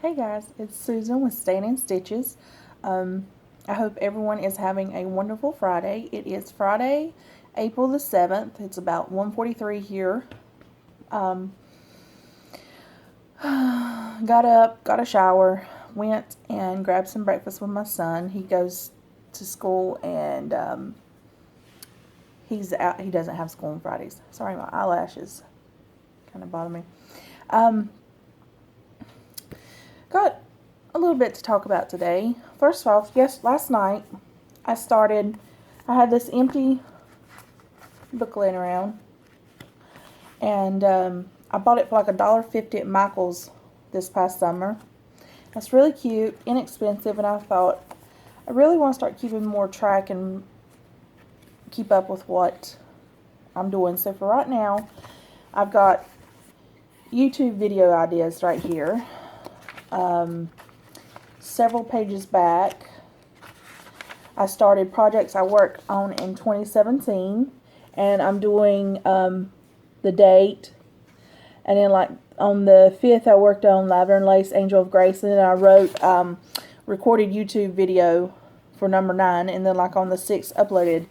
Hey guys, it's Susan with Staying in Stitches. I hope everyone is having a wonderful Friday. It is Friday, April the 7th. It's about 1:43 here. Um, got up, got a shower, went and grabbed some breakfast with my son. He goes to school and he's out. He doesn't have school on Fridays. Sorry, my eyelashes kind of bother me. Got a little bit to talk about today. First off, yes, last night I had this empty book laying around, and I bought it for like $1.50 at Michael's this past summer. It's really cute, inexpensive, and I thought I really want to start keeping more track and keep up with what I'm doing. So for right now, I've got YouTube video ideas right here. Several pages back, I started projects I worked on in 2017, and I'm doing the date, and then like on the 5th I worked on Lavender and Lace, Angel of Grace, and then I wrote recorded YouTube video for number 9, and then like on the 6th uploaded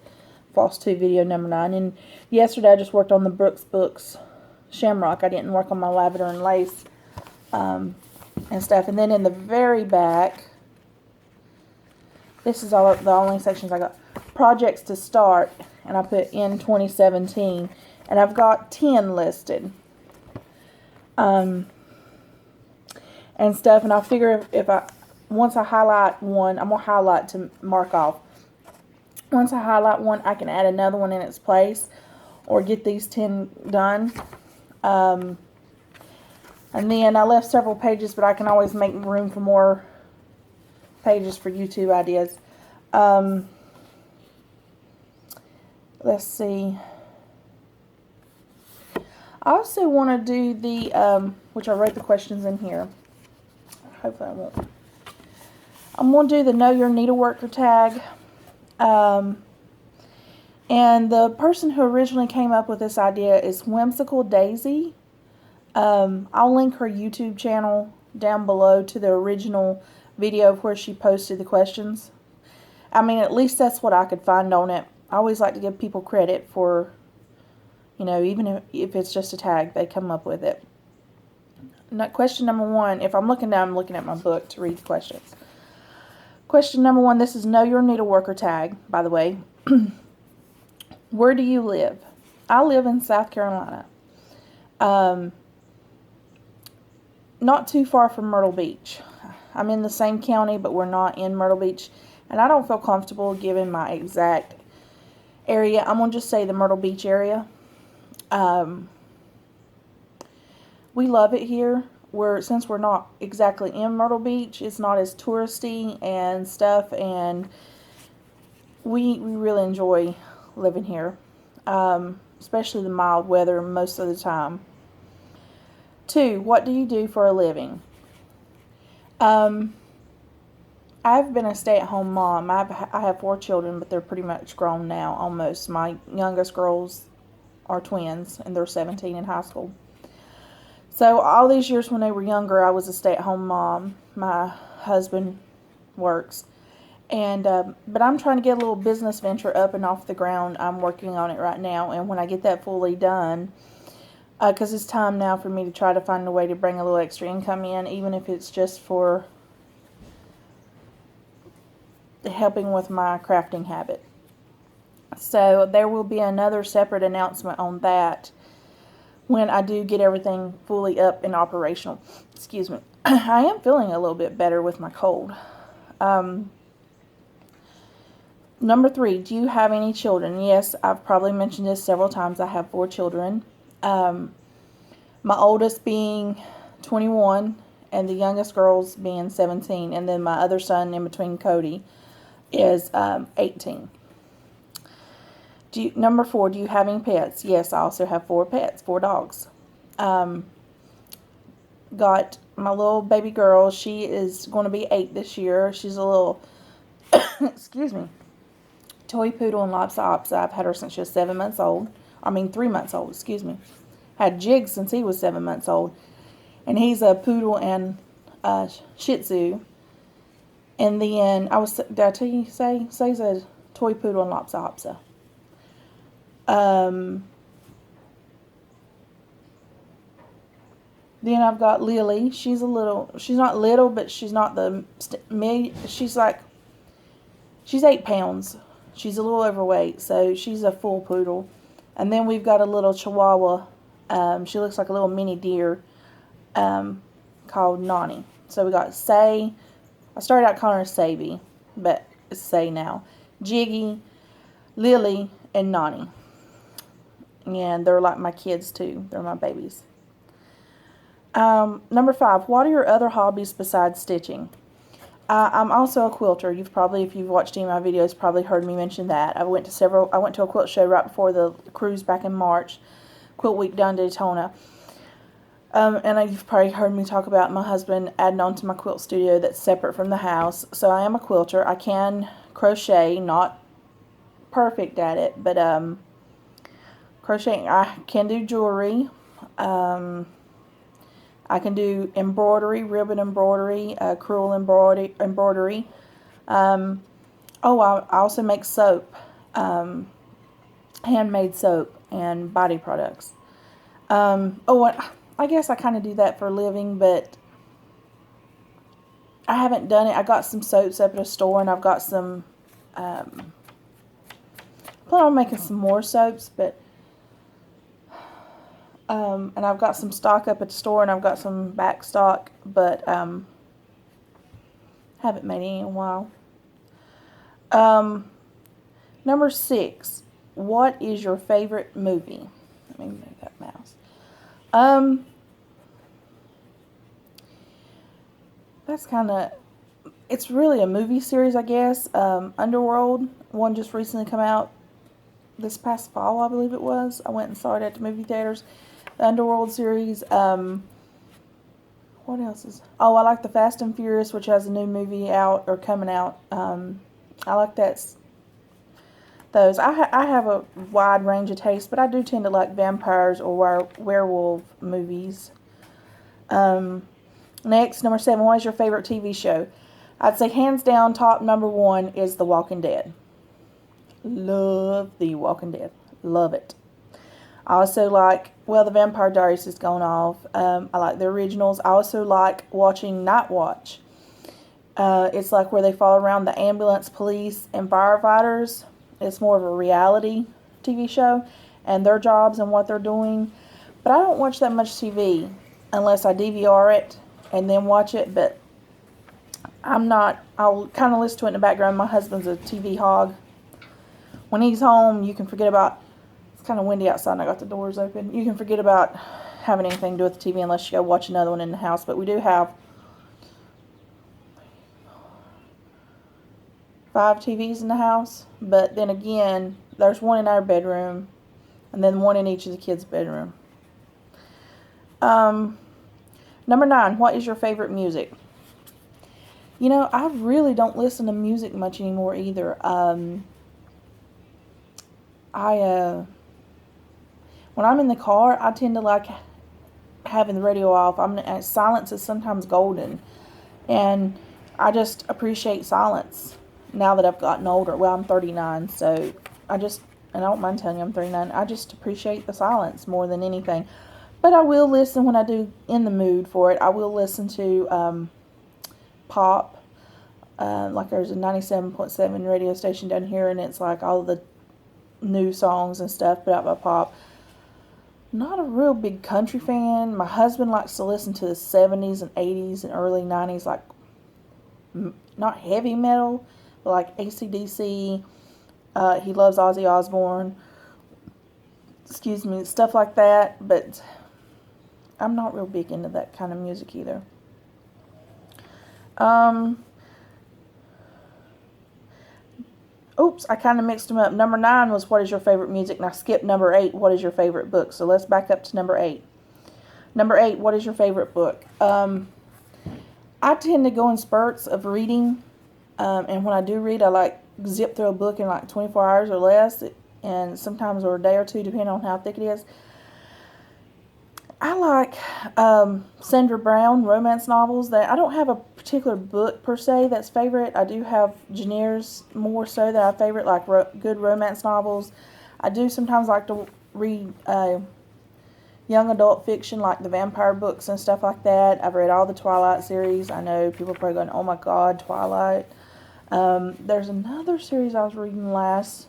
Floss Tube video number 9, and yesterday I just worked on the Brooks books Shamrock. I didn't work on my Lavender and Lace and stuff. And then in the very back, this is all the only sections I got. Projects to start, and I put in 2017, and I've got 10 listed. And stuff, and I figure if once I highlight one, I'm going to highlight to mark off. Once I highlight one, I can add another one in its place, or get these 10 done. And then I left several pages, but I can always make room for more pages for YouTube ideas. Let's see. I also want to do the, which I wrote the questions in here. Hopefully I won't. I'm going to do the Know Your Needleworker Tag. And the person who originally came up with this idea is Whimsical Daisy. I'll link her YouTube channel down below to the original video of where she posted the questions. I mean, at least that's what I could find on it. I always like to give people credit for, you know, even if it's just a tag, they come up with it. Now, question number 1, if I'm looking down, I'm looking at my book to read the questions. Question number 1, this is Know Your Needleworker Tag, by the way. Where do you live? I live in South Carolina. Not too far from Myrtle Beach. I'm in the same county, but we're not in Myrtle Beach. And I don't feel comfortable giving my exact area. I'm going to just say the Myrtle Beach area. We love it here. Since we're not exactly in Myrtle Beach, it's not as touristy and stuff. And we really enjoy living here. Especially the mild weather most of the time. 2, what do you do for a living? I've been a stay-at-home mom. I have 4 children, but they're pretty much grown now, almost. My youngest girls are twins, and they're 17 in high school. So all these years when they were younger, I was a stay-at-home mom. My husband works. And but I'm trying to get a little business venture up and off the ground. I'm working on it right now, and when I get that fully done, because it's time now for me to try to find a way to bring a little extra income in, even if it's just for helping with my crafting habit. So there will be another separate announcement on that when I do get everything fully up and operational. Excuse me. I am feeling a little bit better with my cold. Number 3, do you have any children? Yes, I've probably mentioned this several times. I have 4 children. My oldest being 21 and the youngest girls being 17, and then my other son in between, Cody, is 18. Number 4, do you have any pets? Yes, I also have 4 pets, 4 dogs. Got my little baby girl. She is going to be 8 this year. She's a little, excuse me, toy poodle and Lopsa Opsa. I've had her since she was 7 months old. 3 months old, excuse me. Had Jiggs since he was 7 months old. And he's a poodle and Shih Tzu. And then, did I tell you, Say's a toy poodle and Lopsa Hopsa. Then I've got Lily. She's not little, but she's not she's 8 pounds. She's a little overweight, so she's a full poodle. And then we've got a little Chihuahua. She looks like a little mini deer, called Nani. So we got Say. I started out calling her Sabi, but it's Say now. Jiggy, Lily, and Nani. And they're like my kids too. They're my babies. Number 5. What are your other hobbies besides stitching? I'm also a quilter. If you've watched any of my videos, probably heard me mention that. I went to a quilt show right before the cruise back in March. Quilt Week down in Daytona. And you've probably heard me talk about my husband adding on to my quilt studio that's separate from the house. So I am a quilter. I can crochet, not perfect at it, but crocheting. I can do jewelry. I can do embroidery, ribbon embroidery, crewel embroidery. I also make soap, handmade soap and body products. I guess I kind of do that for a living, but I haven't done it. I got some soaps up at a store, and I've got some, I plan on making some more soaps, but, and I've got some stock up at the store, and I've got some back stock, but, haven't made any in a while. Number 6, what is your favorite movie? Let me move that mouse. That's kind of, it's really a movie series, I guess. Underworld, one just recently come out this past fall, I believe it was. I went and saw it at the movie theaters. The Underworld series. What else is, I like the Fast and Furious, which has a new movie out, or coming out. I like those. I have a wide range of taste, but I do tend to like vampires or werewolf movies. Next, number 7, what is your favorite TV show? I'd say hands down, top number 1 is The Walking Dead. Love The Walking Dead. Love it. I also like, The Vampire Diaries has gone off. I like the originals. I also like watching Night Watch. It's like where they follow around the ambulance, police, and firefighters. It's more of a reality TV show and their jobs and what they're doing. But I don't watch that much TV unless I DVR it and then watch it. But I'll kind of listen to it in the background. My husband's a TV hog. When he's home, you can forget about, it's kind of windy outside and I got the doors open. You can forget about having anything to do with the TV unless you go watch another one in the house. But we do have 5 TVs in the house, but then again, there's one in our bedroom, and then one in each of the kids' bedroom. Number 9, what is your favorite music? I really don't listen to music much anymore either. When I'm in the car, I tend to like having the radio off. Silence is sometimes golden, and I just appreciate silence. Now that I've gotten older, I'm 39, so and I don't mind telling you I'm 39, I just appreciate the silence more than anything. But I will listen when I do in the mood for it. I will listen to pop. Like there's a 97.7 radio station down here, and it's like all the new songs and stuff put out by pop. Not a real big country fan. My husband likes to listen to the 70s and 80s and early 90s, like not heavy metal, like AC/DC. He loves Ozzy Osbourne. Stuff like that. But I'm not real big into that kind of music either. Oops, I kind of mixed them up. Number 9 was what is your favorite music, and I skipped number 8, what is your favorite book. So let's back up to number 8. Number 8, what is your favorite book? I tend to go in spurts of reading. And when I do read, I like zip through a book in like 24 hours or less, and sometimes or a day or two, depending on how thick it is. I like Sandra Brown romance novels. That I don't have a particular book per se that's favorite. I do have genres more so that I favorite, like good romance novels. I do sometimes like to read young adult fiction, like the vampire books and stuff like that. I've read all the Twilight series. I know people are probably going, "Oh my God, Twilight." There's another series I was reading last,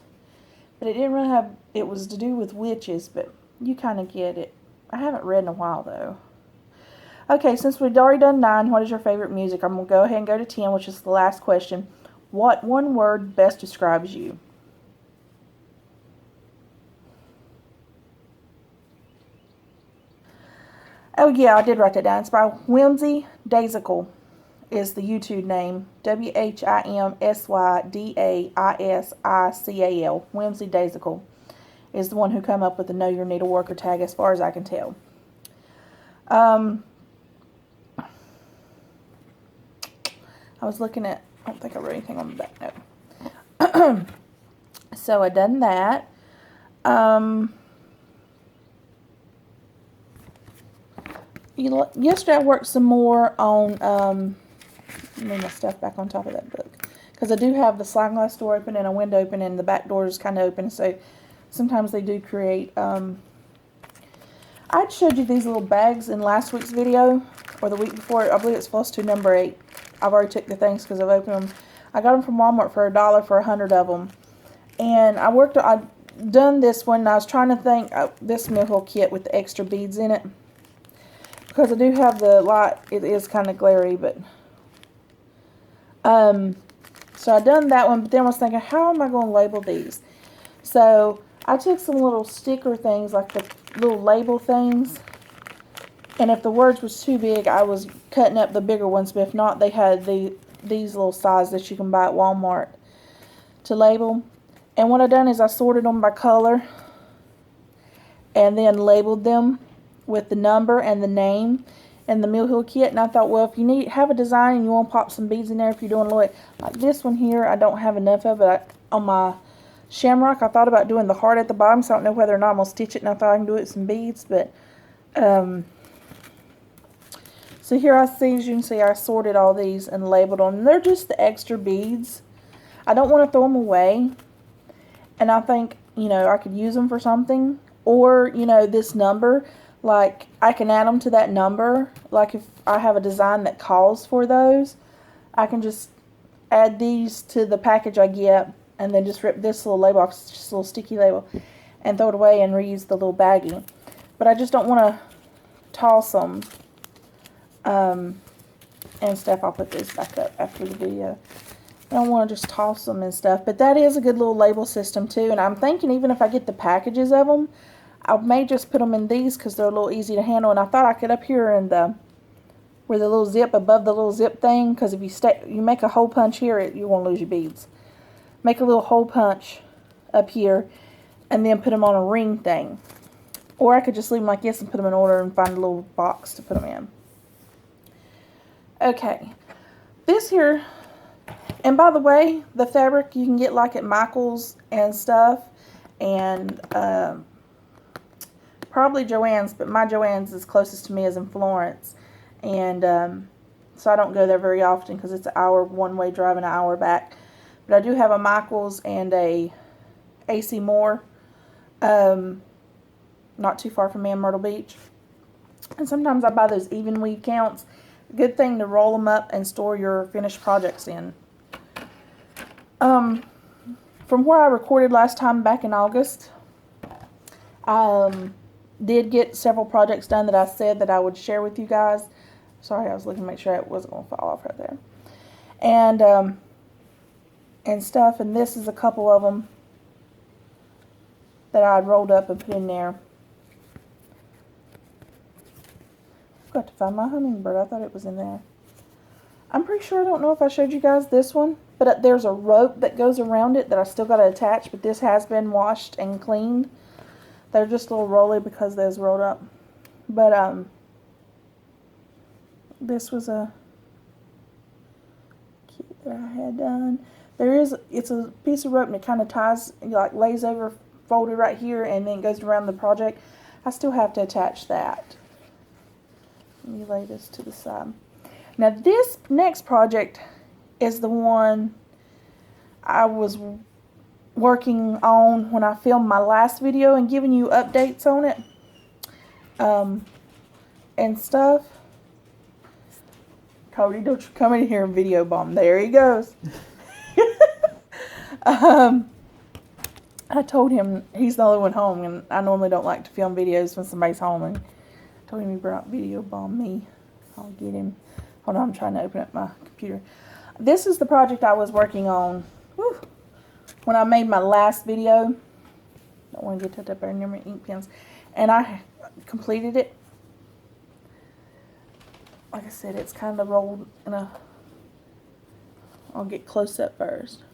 but it didn't really have. It was to do with witches, but you kind of get it. I haven't read in a while though. Okay, since we've already done 9, what is your favorite music? I'm going to go ahead and go to 10, which is the last question. What one word best describes you? Oh yeah, I did write that down. It's by Whimsy Daisical is the YouTube name. WHIMSYDAISICAL. Whimsy Daisical is the one who came up with the Know Your Needleworker tag, as far as I can tell. I was looking at, I don't think I wrote anything on the back note. So I done that. Yesterday I worked some more on, move my stuff back on top of that book. Because I do have the sliding glass door open and a window open, and the back door is kind of open, so sometimes they do create, I showed you these little bags in last week's video, or the week before. I believe it's Floss Tube number 8. I've already took the things because I've opened them. I got them from Walmart for $1 for 100 of them. And I've done this one, and I was trying to think, this Mill kit with the extra beads in it. Because I do have the light, it is kind of glary, but, so I done that one, but then I was thinking, how am I going to label these? So I took some little sticker things, like the little label things, and if the words was too big, I was cutting up the bigger ones, but if not, they had these little sizes that you can buy at Walmart to label. And what I done is I sorted them by color and then labeled them with the number and the name and the Mill Hill kit. And I thought, well, if you have a design and you want to pop some beads in there, if you're doing like this one here, I don't have enough of it. On my Shamrock, I thought about doing the heart at the bottom, so I don't know whether or not I'm going to stitch it, and I thought I can do it with some beads, but, so here as you can see, I sorted all these and labeled them. They're just the extra beads. I don't want to throw them away, and I think, I could use them for something, or, this number, like, I can add them to that number, like if I have a design that calls for those, I can just add these to the package I get, and then just rip this little label off, just a little sticky label, and throw it away and reuse the little baggie. But I just don't want to toss them and stuff. I'll put this back up after the video. I don't want to just toss them and stuff. But that is a good little label system too. And I'm thinking even if I get the packages of them, I may just put them in these because they're a little easy to handle. And I thought I could up here in where the little zip, above the little zip thing, because if you make a hole punch here, you won't lose your beads. Make a little hole punch up here and then put them on a ring thing. Or I could just leave them like this and put them in order and find a little box to put them in. Okay. This here, and by the way, the fabric you can get like at Michael's and stuff, and probably Joann's, but my Joann's is closest to me is in Florence. And so I don't go there very often because it's an hour one-way drive and an hour back. But I do have a Michael's and a AC Moore, not too far from me in Myrtle Beach. And sometimes I buy those even weave counts. Good thing to roll them up and store your finished projects in. From where I recorded last time back in August, I did get several projects done that I said that I would share with you guys. Sorry, I was looking to make sure it wasn't going to fall off right there. And stuff, and this is a couple of them that I'd rolled up and put in there. I've got to find my hummingbird. I thought it was in there. I'm pretty sure, I don't know if I showed you guys this one, but there's a rope that goes around it that I still got to attach, but this has been washed and cleaned. They're just a little rolly because they was rolled up. But this was a kit that I had done. It's a piece of rope and it kind of ties, like lays over, folded right here, and then goes around the project. I still have to attach that. Let me lay this to the side. Now this next project is the one I was working on when I filmed my last video and giving you updates on it and stuff. Cody, don't you come in here and video bomb. There he goes. I told him he's the only one home, and I normally don't like to film videos when somebody's home, and I told him he brought video bomb me. I'll get him. Hold on, I'm trying to open up my computer. This is the project I was working on when I made my last video. Don't want to get that up there near my ink pens. And I completed it. Like I said, it's kind of rolled in a... I'll get close up first.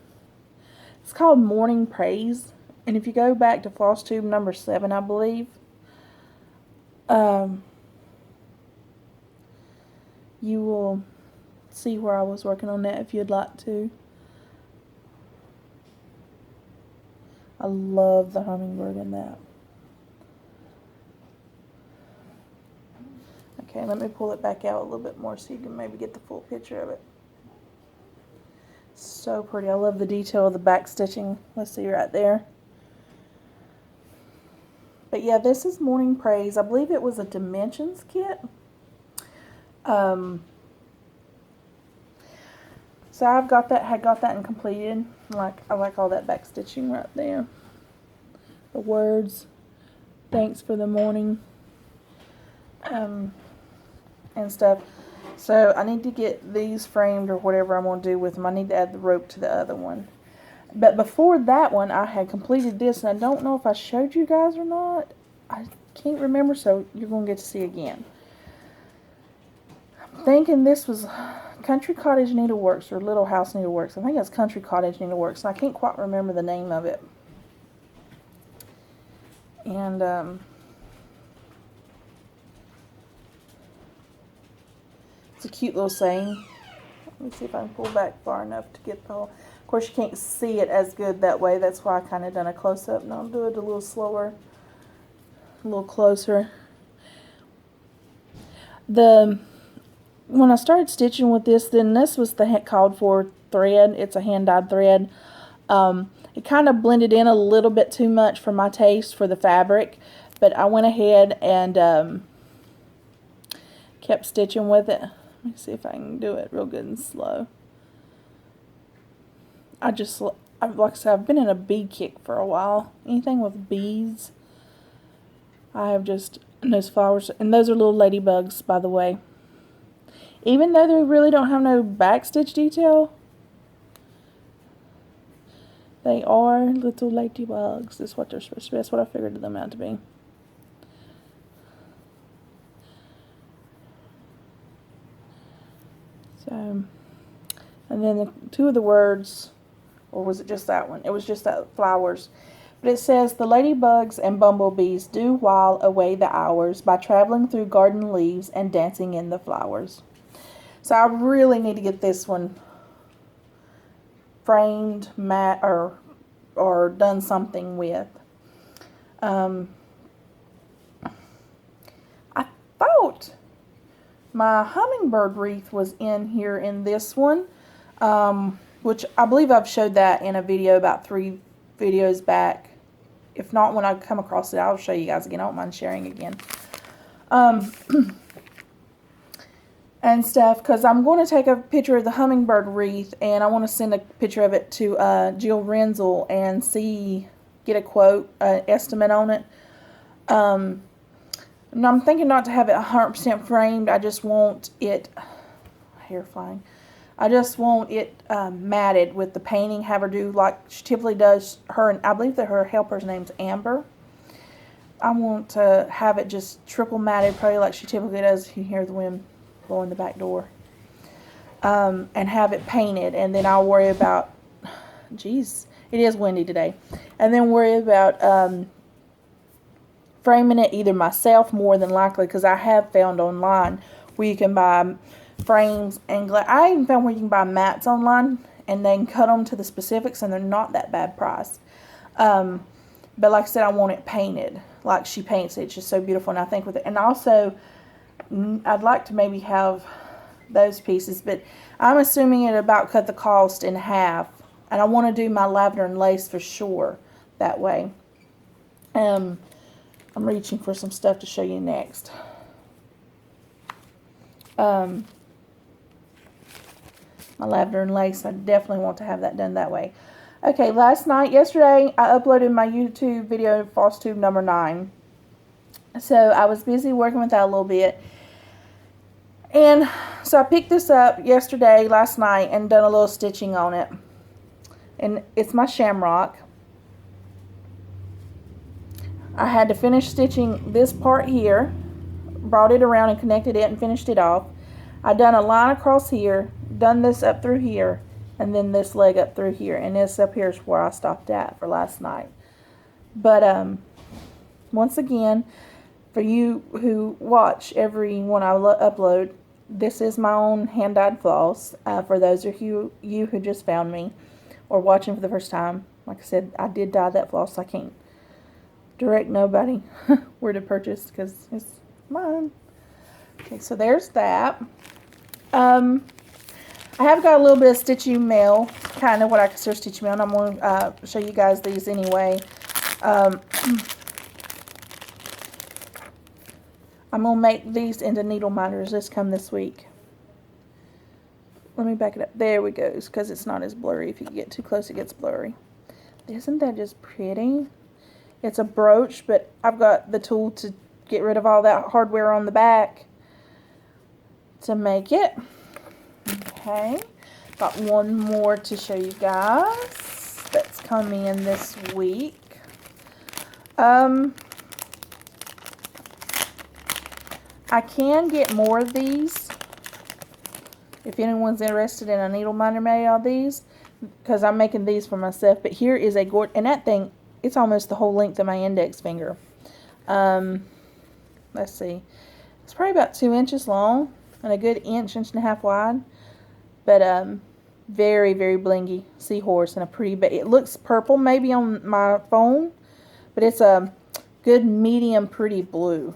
It's called Morning Praise. And if you go back to Floss Tube number 7, I believe, you will see where I was working on that if you'd like to. I love the hummingbird in that. Okay, let me pull it back out a little bit more so you can maybe get the full picture of it. So pretty. I love the detail of the back stitching. Let's see right there. But yeah, this is Morning Praise. I believe it was a Dimensions kit. So I've got that, had got that and completed. I like all that back stitching right there. The words, thanks for the morning, and stuff. So I need to get these framed or whatever I'm going to do with them. I need to add the rope to the other one. But before that one, I had completed this, and I don't know if I showed you guys or not. I can't remember, so you're going to get to see again. I'm thinking this was Country Cottage Needleworks or Little House Needleworks. I think it's Country Cottage Needleworks, and I can't quite remember the name of it. And it's a cute little saying. Let me see if I can pull back far enough to get the whole... Of course, you can't see it as good that way. That's why I kind of done a close-up. And I'll do it a little slower, a little closer. When I started stitching with this, then this was the called for thread. It's a hand-dyed thread. It kind of blended in a little bit too much for my taste for the fabric, but I went ahead and kept stitching with it. Let me see if I can do it real good and slow. Like I said, I've been in a bee kick for a while. Anything with bees, I have just, and those flowers, and those are little ladybugs, by the way. Even though they really don't have no back stitch detail, they are little ladybugs. That's what they're supposed to be. That's what I figured them out to be. So, and then two of the words, or was it just that one? It was just that flowers. But it says, the ladybugs and bumblebees do while away the hours by traveling through garden leaves and dancing in the flowers. So I really need to get this one framed, matte, or done something with. I thought my hummingbird wreath was in here in this one, which I believe I've showed that in a video about 3 videos back. If not, when I come across it, I'll show you guys again. I don't mind sharing again. And stuff, because I'm going to take a picture of the hummingbird wreath, and I want to send a picture of it to Jill Renzel and get a quote, estimate on it. And I'm thinking not to have it 100% framed. I just want it, hair flying. I just want it matted with the painting. Have her do like she typically does. I believe that her helper's name's Amber. I want to have it just triple matted, probably like she typically does. You can hear the wind blowing the back door. And have it painted, and then I'll worry about, geez, it is windy today. And then worry about framing it either myself, more than likely, because I have found online where you can buy frames and I even found where you can buy mats online and then cut them to the specifics, and they're not that bad priced. But like I said, I want it painted like she paints it. It's just so beautiful. And I think with it, and also I'd like to maybe have those pieces, but I'm assuming it about cut the cost in half. And I want to do my lavender and lace for sure that way. I'm reaching for some stuff to show you next. My lavender and lace, I definitely want to have that done that way. Okay, yesterday, I uploaded my YouTube video, Floss Tube number 9. So I was busy working with that a little bit. And so I picked this up last night, and done a little stitching on it. And it's my Shamrock. I had to finish stitching this part here, brought it around and connected it and finished it off. I done a line across here, done this up through here, and then this leg up through here. And this up here is where I stopped at for last night. But once again, for you who watch every one I upload, this is my own hand-dyed floss. For those of you who just found me or watching for the first time, like I said, I did dye that floss. I can't direct nobody where to purchase because it's mine. Okay, so there's that. I have got a little bit of stitchy mail, kind of what I consider stitchy mail, and I'm going to show you guys these anyway. I'm going to make these into needle minders. This come this week. Let me back it up. There we go, because it's not as blurry. If you get too close, it gets blurry. Isn't that just pretty? It's a brooch, but I've got the tool to get rid of all that hardware on the back to make it. Okay. Got one more to show you guys that's coming in this week. I can get more of these if anyone's interested in a needle minder made of these, because I'm making these for myself. But here is a gorgeous, and that thing, it's almost the whole length of my index finger. Let's see, it's probably about 2 inches long and a good inch and a half wide. But very, very blingy seahorse and a pretty, but it looks purple maybe on my phone, but it's a good medium pretty blue.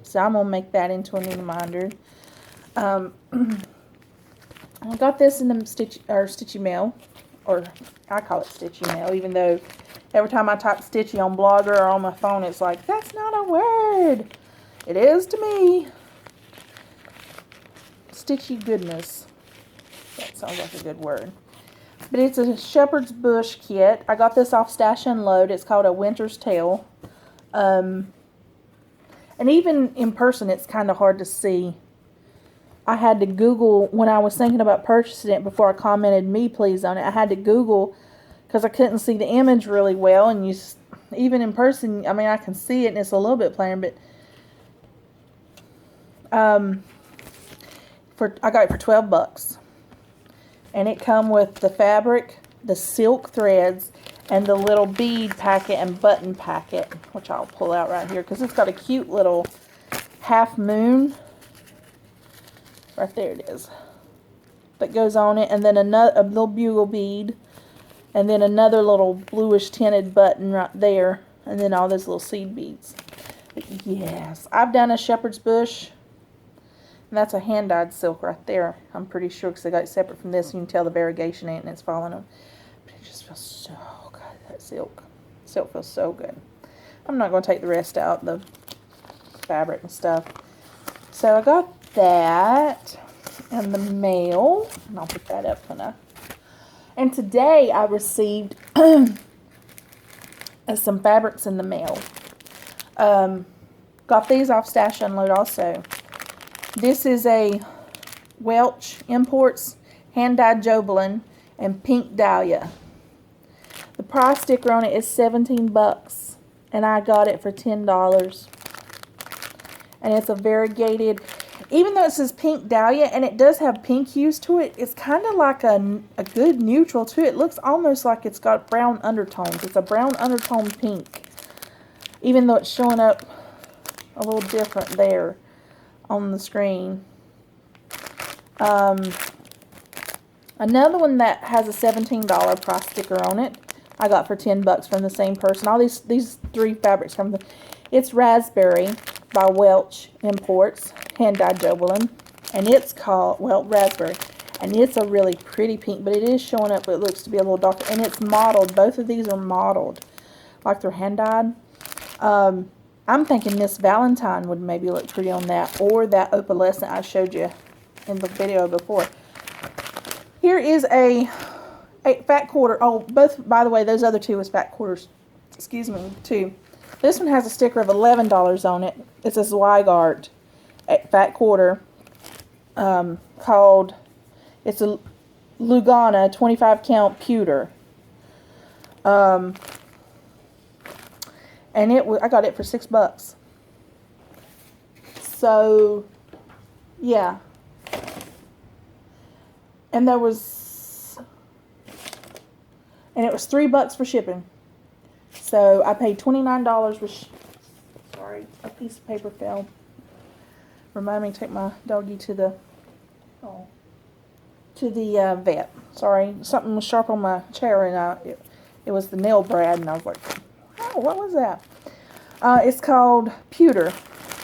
So I'm going to make that into a needle minder. I got this in the stitchy mail, or I call it stitchy mail, even though every time I type stitchy on Blogger or on my phone, it's like, that's not a word. It is to me. Stitchy goodness. That sounds like a good word. But it's a shepherd's bush kit. I got this off Stash Unload. It's called a Winter's Tale. And even in person, it's kind of hard to see. I had to Google, when I was thinking about purchasing it before I commented me please on it, I had to Google because I couldn't see the image really well. And even in person, I mean, I can see it and it's a little bit plain, but I got it for $12. And it come with the fabric, the silk threads, and the little bead packet and button packet, which I'll pull out right here because it's got a cute little half moon. Right there it is. That goes on it, and then a little bugle bead, and then another little bluish tinted button right there, and then all those little seed beads. But yes, I've done a shepherd's bush, and that's a hand-dyed silk right there. I'm pretty sure because I got it separate from this. You can tell the variegation in it, and it's following them. But it just feels so good, that silk. Silk feels so good. I'm not going to take the rest out, the fabric and stuff. So I got that in the mail, and I'll put that up when and today I received some fabrics in the mail. Got these off Stash Unload also. This is a Welch Imports hand-dyed Jobelin and pink dahlia. The price sticker on it is $17, and I got it for $10. And it's a variegated, even though it says pink dahlia and it does have pink hues to it, it's kind of like a good neutral too. It looks almost like it's got brown undertones. It's a brown undertone pink, even though it's showing up a little different there on the screen. Another one that has a $17 price sticker on it, I got for $10 from the same person. All these 3 fabrics come from. It's Raspberry by Welch Imports, hand-dyed Jobelan. And it's called, well, Raspberry. And it's a really pretty pink, but it is showing up, it looks to be a little darker. And it's mottled. Both of these are mottled, like they're hand-dyed. I'm thinking Miss Valentine would maybe look pretty on that, or that opalescent I showed you in the video before. Here is a fat quarter. Oh, both, by the way, those other 2 was fat quarters. Excuse me, 2. This one has a sticker of $11 on it. It's a Zweigart fat quarter called, it's a Lugana 25 count pewter. And I got it for $6. So, yeah. And it was $3 for shipping. So I paid $29 with, sorry, a piece of paper fell. Remind me to take my doggy to the, vet. Sorry, something was sharp on my chair, and it was the nail brad, and I was like, oh, what was that? It's called pewter.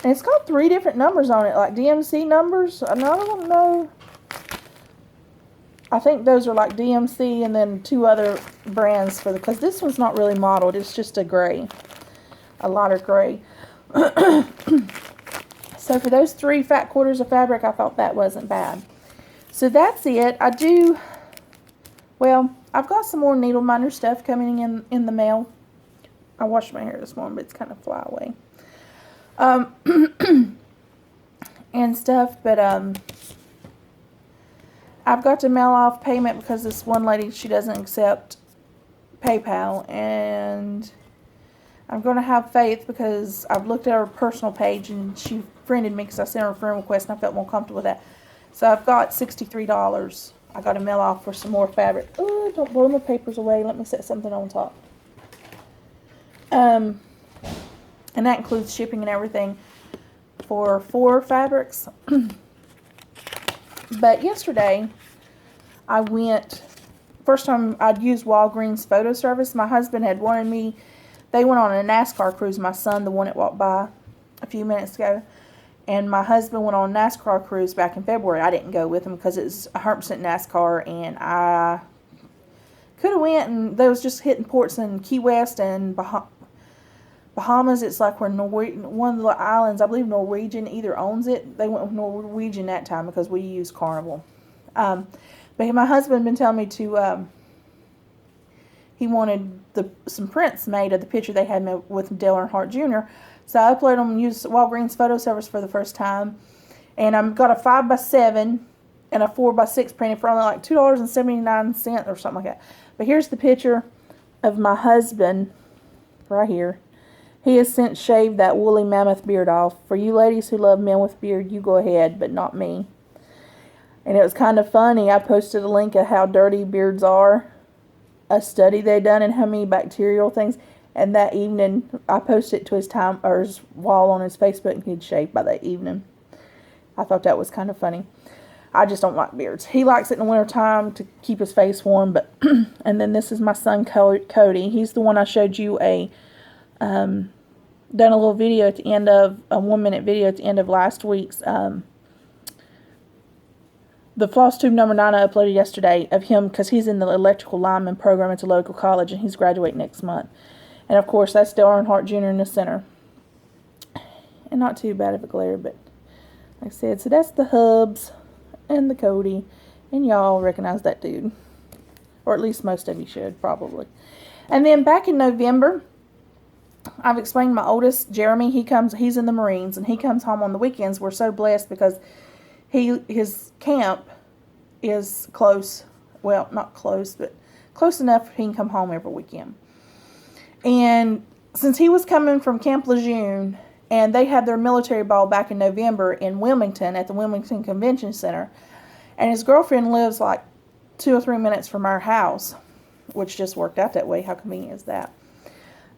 And it's got 3 different numbers on it, like DMC numbers. And I don't know. I think those are like DMC and then 2 other brands because this one's not really mottled. It's just a gray, a lighter gray. So for those 3 fat quarters of fabric, I thought that wasn't bad. So that's it. I've got some more needle minder stuff coming in the mail. I washed my hair this morning, but it's kind of fly away. And stuff, but I've got to mail off payment because this one lady, she doesn't accept PayPal, and I'm going to have faith because I've looked at her personal page and she friended me because I sent her a friend request and I felt more comfortable with that. So I've got $63. I got to mail off for some more fabric. Oh, don't blow my papers away. Let me set something on top. And that includes shipping and everything for 4 fabrics. But yesterday, I went, first time I'd used Walgreens photo service. My husband had wanted me, they went on a NASCAR cruise, my son, the one that walked by a few minutes ago. And my husband went on a NASCAR cruise back in February. I didn't go with him because it's 100% NASCAR, and I could have went, and they was just hitting ports in Key West and Bahamas. It's like where one of the islands, I believe Norwegian either owns it. They went with Norwegian that time because we use Carnival. But my husband had been telling me to, he wanted some prints made of the picture they had made with Dale Earnhardt Jr. So I uploaded them and used Walgreens photo service for the first time. And I've got a 5x7 and a 4x6 printed for only like $2.79 or something like that. But here's the picture of my husband right here. He has since shaved that woolly mammoth beard off. For you ladies who love men with beard, you go ahead, but not me. And it was kind of funny. I posted a link of how dirty beards are. A study they done and how many bacterial things. And that evening, I posted it to his wall on his Facebook, and he'd shaved by that evening. I thought that was kind of funny. I just don't like beards. He likes it in the wintertime to keep his face warm. But and then this is my son, Cody. He's the one I showed you done a little video at the end of, a 1-minute video at the end of last week's, the Floss Tube number 9 I uploaded yesterday of him, because he's in the electrical lineman program at the local college, and he's graduating next month. And of course, that's Dale Earnhardt Jr. in the center. And not too bad of a glare, but like I said, so that's the Hubs and the Cody, and y'all recognize that dude. Or at least most of you should, probably. And then back in November, I've explained my oldest, Jeremy, he's in the Marines, and he comes home on the weekends. We're so blessed because his camp is close. Well, not close, but close enough he can come home every weekend. And since he was coming from Camp Lejeune, and they had their military ball back in November in Wilmington at the Wilmington Convention Center, and his girlfriend lives like 2 or 3 minutes from our house, which just worked out that way. How convenient is that?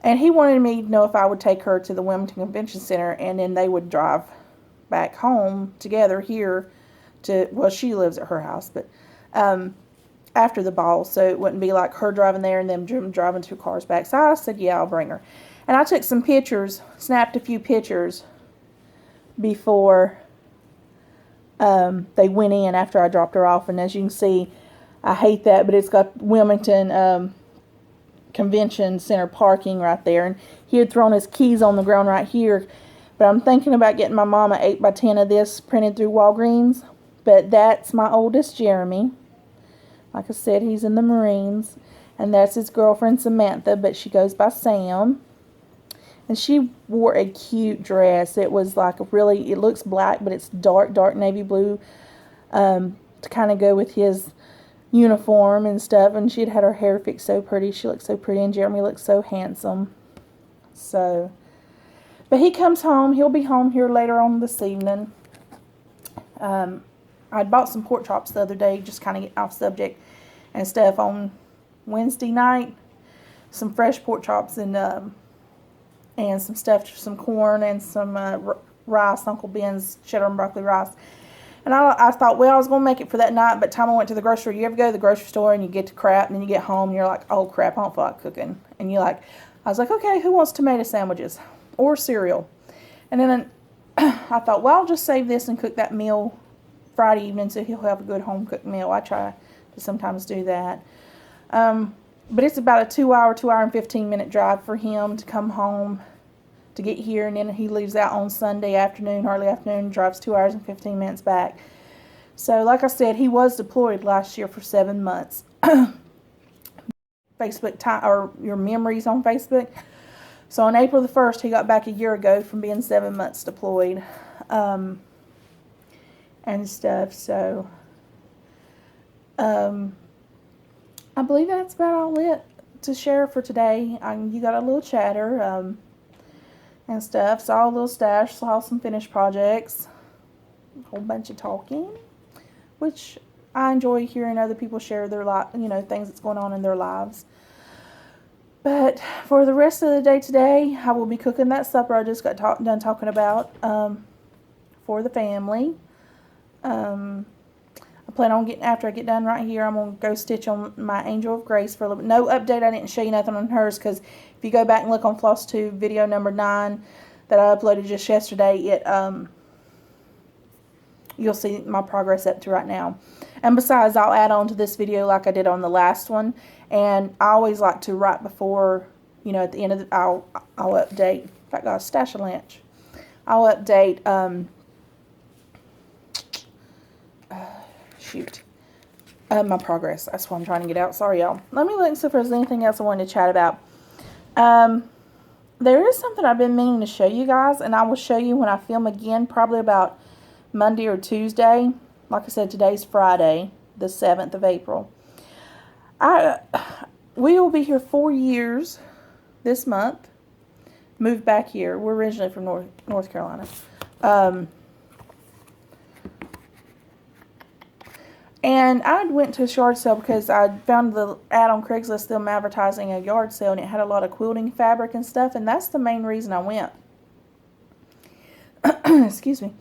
And he wanted me to know if I would take her to the Wilmington Convention Center, and then they would drive back home together here to, well, she lives at her house, but after the ball, so it wouldn't be like her driving there and them driving 2 cars back. So I said, yeah, I'll bring her. And I took some pictures, snapped a few pictures before they went in after I dropped her off. And as you can see, I hate that, but it's got Wilmington Convention Center parking right there. And he had thrown his keys on the ground right here. But I'm thinking about getting my mom an 8x10 of this printed through Walgreens. But that's my oldest, Jeremy. Like I said, he's in the Marines. And that's his girlfriend, Samantha, but she goes by Sam. And she wore a cute dress. It was like a really, it looks black, but it's dark, dark navy blue to kind of go with his uniform and stuff. And she'd had her hair fixed so pretty. She looked so pretty, and Jeremy looked so handsome. So, but he comes home. He'll be home here later on this evening. I bought some pork chops the other day, just kind of get off subject and stuff, on Wednesday night. Some fresh pork chops and some stuff, some corn and some rice, Uncle Ben's cheddar and broccoli rice. And I thought, well, I was going to make it for that night, but time I went to the grocery store, you ever go to the grocery store and you get to crap, and then you get home and you're like, oh crap, I don't feel like cooking. And I was like, okay, who wants tomato sandwiches or cereal? And then I thought, well, I'll just save this and cook that meal Friday evening so he'll have a good home cooked meal. I try to sometimes do that. But it's about a 2 hour and 15-minute drive for him to come home to get here. And then he leaves out on Sunday afternoon, early afternoon, drives 2 hours and 15 minutes back. So like I said, he was deployed last year for 7 months. Facebook time, or your memories on Facebook. So on April the 1st, he got back a year ago from being 7 months deployed. And stuff. So I believe that's about all it to share for today. You got a little chatter and stuff. Saw a little stash. Saw some finished projects. A whole bunch of talking, which I enjoy hearing other people share their things that's going on in their lives. But for the rest of the day today, I will be cooking that supper I just got done talking about for the family. I plan on after I get done right here, I'm going to go stitch on my Angel of Grace for a little bit. No update, I didn't show you nothing on hers, because if you go back and look on Floss Tube video number 9 that I uploaded just yesterday, you'll see my progress up to right now. And besides, I'll add on to this video like I did on the last one. And I always like to, right before, at the end of I'll update. In fact, I got a stash of lunch. I'll update, my progress. That's what I'm trying to get out. Sorry, y'all. Let me look and see if there's anything else I wanted to chat about. There is something I've been meaning to show you guys, and I will show you when I film again, probably about Monday or Tuesday. Like I said, today's Friday, the 7th of April. We will be here 4 years this month. Moved back here. We're originally from North Carolina. And I went to a yard sale because I found the ad on Craigslist, them advertising a yard sale, and it had a lot of quilting fabric and stuff, and that's the main reason I went. Excuse me.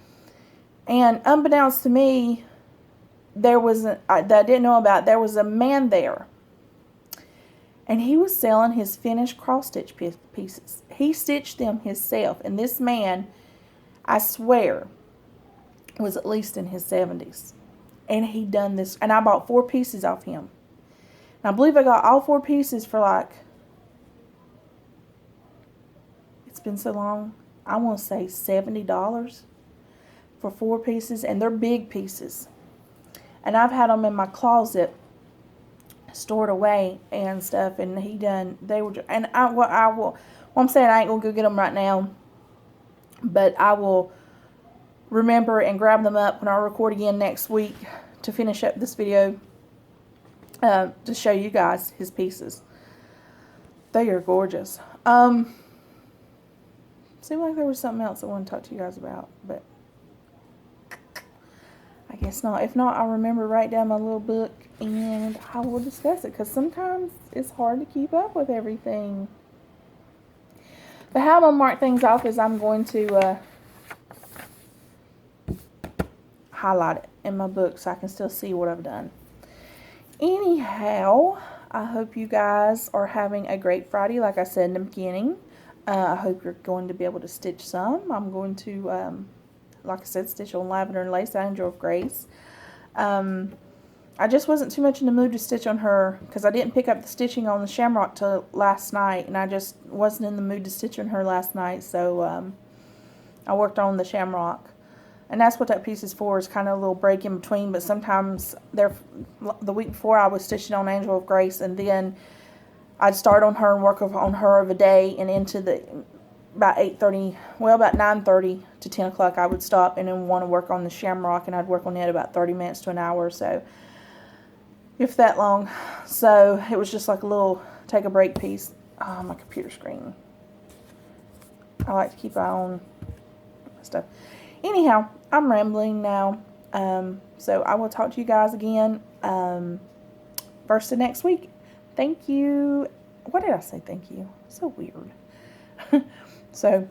And unbeknownst to me, there was that I didn't know about, there was a man there, and he was selling his finished cross-stitch pieces. He stitched them himself, and this man, I swear, was at least in his 70s. And he done this, and I bought 4 pieces off him. And I believe I got all 4 pieces for it's been so long, I want to say $70 for 4 pieces, and they're big pieces. And I've had them in my closet, stored away and stuff, and and I'm saying I ain't going to go get them right now, but I will remember and grab them up when I record again next week to finish up this video to show you guys his pieces. They are gorgeous. Seemed like there was something else I want to talk to you guys about, but I guess not. If not, I'll remember, write down my little book and I will discuss it, because sometimes it's hard to keep up with everything. But how I'm going to mark things off is I'm going to highlight it in my book so I can still see what I've done. Anyhow, I hope you guys are having a great Friday, like I said in the beginning. I hope you're going to be able to stitch some. I'm going to, like I said, stitch on Lavender and Lace, Angel of Grace. I just wasn't too much in the mood to stitch on her because I didn't pick up the stitching on the Shamrock till last night, and I just wasn't in the mood to stitch on her last night, so I worked on the Shamrock. And that's what that piece is for, is kind of a little break in between. But sometimes the week before I was stitching on Angel of Grace, and then I'd start on her and work on her of a day, and into about 8:30, well, about 9:30 to 10 o'clock I would stop and then want to work on the Shamrock, and I'd work on it about 30 minutes to an hour or so, if that long. So it was just like a little take a break piece. Oh, my computer screen. I like to keep an eye on stuff. Anyhow, I'm rambling now. So I will talk to you guys again first of next week. Thank you. What did I say? Thank you. So weird. So,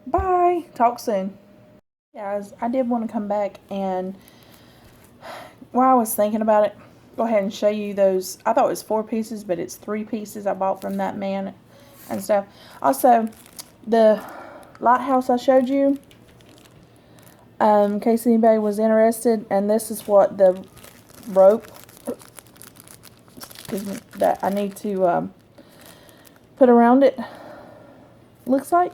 bye. Talk soon. Guys, I did want to come back and while I was thinking about it, go ahead and show you those. I thought it was 4 pieces, but it's 3 pieces I bought from that man and stuff. Also, the lighthouse I showed you, in case anybody was interested, and this is what the rope, excuse me, that I need to put around it looks like.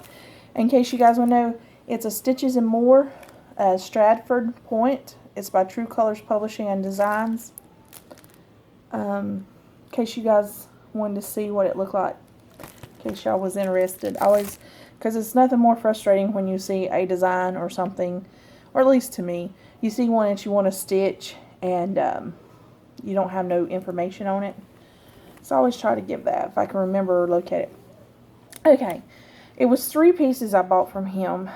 In case you guys want to know, it's a Stitches and More Stratford point. It's by True Colors Publishing and Designs. In case you guys wanted to see what it looked like, in case y'all was interested. Always, because it's nothing more frustrating when you see a design or something, or at least to me, you see one that you want to stitch and you don't have no information on it. So I always try to give that if I can remember or locate it. Okay, it was 3 pieces I bought from him,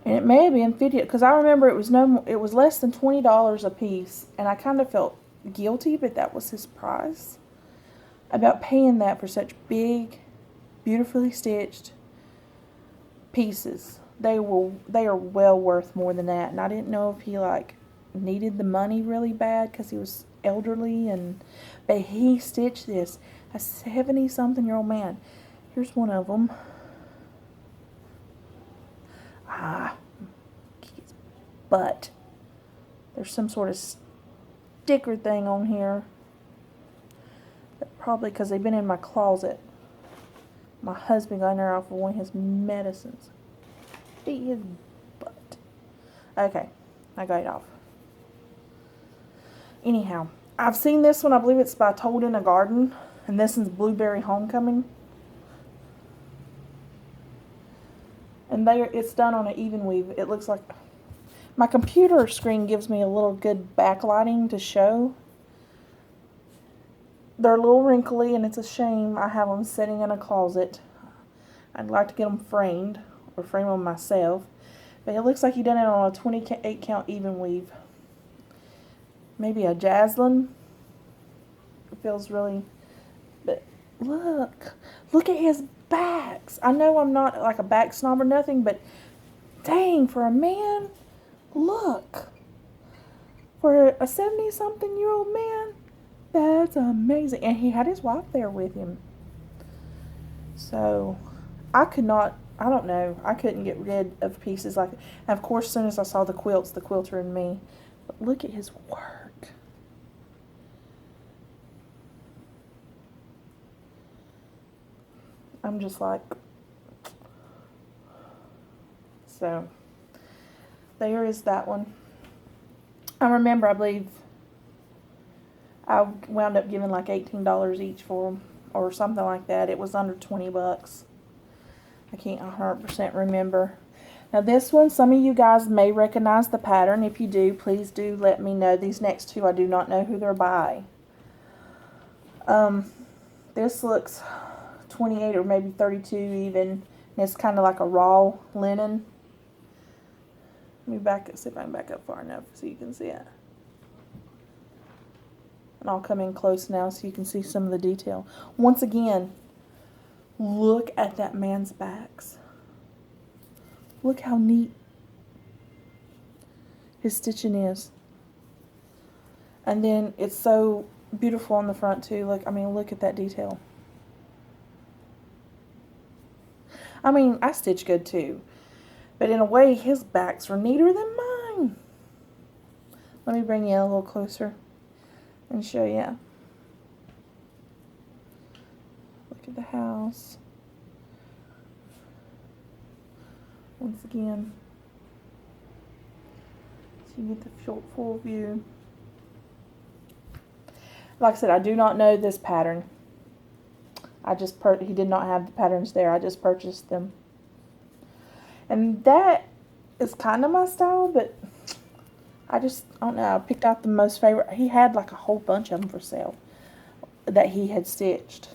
and it may have been 50, because I remember it was less than $20 a piece, and I kind of felt guilty, but that was his price, about paying that for such big, beautifully stitched pieces. They are well worth more than that, and I didn't know if he needed the money really bad because he was elderly, but he stitched this, a 70-something-year-old man. Here's one of them. But there's some sort of sticker thing on here. Probably because they've been in my closet. My husband got in there off of one of his medicines. Beat his butt. Okay, I got it off. Anyhow, I've seen this one. I believe it's by Told in a Garden. And this is Blueberry Homecoming. And it's done on an even weave. It looks like... My computer screen gives me a little good backlighting to show. They're a little wrinkly, and it's a shame I have them sitting in a closet. I'd like to get them framed, or frame them myself. But it looks like he done it on a 28 count even weave. Maybe a Jaslyn. It feels really... But look at his backs. I know I'm not like a back snob or nothing, but dang, for a man, look. For a 70-something-year-old man, that's amazing. And he had his wife there with him. So, I don't know, I couldn't get rid of pieces like that. And of course, as soon as I saw the quilts, the quilter in me. But look at his work. I'm just like, so, there is that one. I remember, I believe, I wound up giving like $18 each for them, or something like that. It was under 20 bucks. I can't 100% remember. Now this one, some of you guys may recognize the pattern. If you do, please do let me know. These next 2, I do not know who they're by. This looks 28 or maybe 32 even. And it's kind of like a raw linen. Let me see if I can back up far enough so you can see it. And I'll come in close now so you can see some of the detail. Once again, look at that man's backs. Look how neat his stitching is. And then it's so beautiful on the front too. Look, I mean, look at that detail. I mean, I stitch good too. But in a way, his backs are neater than mine. Let me bring you a little closer and show you. Look at the house. Once again, so you get the short full view. Like I said, I do not know this pattern. He did not have the patterns there. I just purchased them. And that is kind of my style, but I don't know. I picked out the most favorite. He had like a whole bunch of them for sale that he had stitched.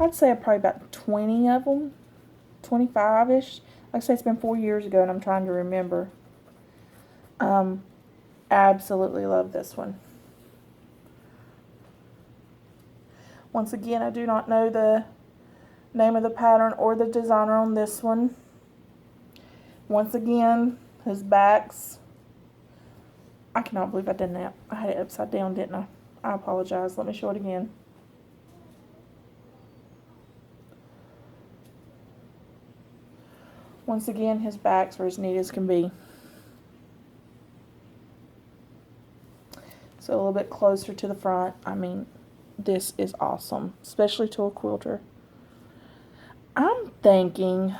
I'd say probably about 20 of them, 25-ish. Like I say, it's been 4 years ago, and I'm trying to remember. Absolutely love this one. Once again, I do not know the name of the pattern or the designer on this one. Once again, his backs. I cannot believe I did that. I had it upside down, didn't I? I apologize. Let me show it again. Once again, his backs are as neat as can be. So a little bit closer to the front. I mean, this is awesome, especially to a quilter. I'm thinking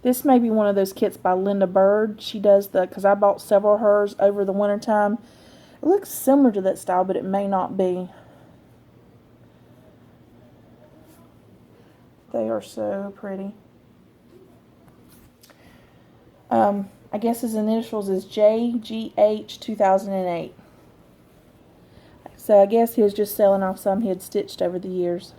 this may be one of those kits by Linda Bird. She does because I bought several of hers over the winter time. It looks similar to that style, but it may not be. They are so pretty. I guess his initials is JGH 2008. So I guess he was just selling off some he had stitched over the years.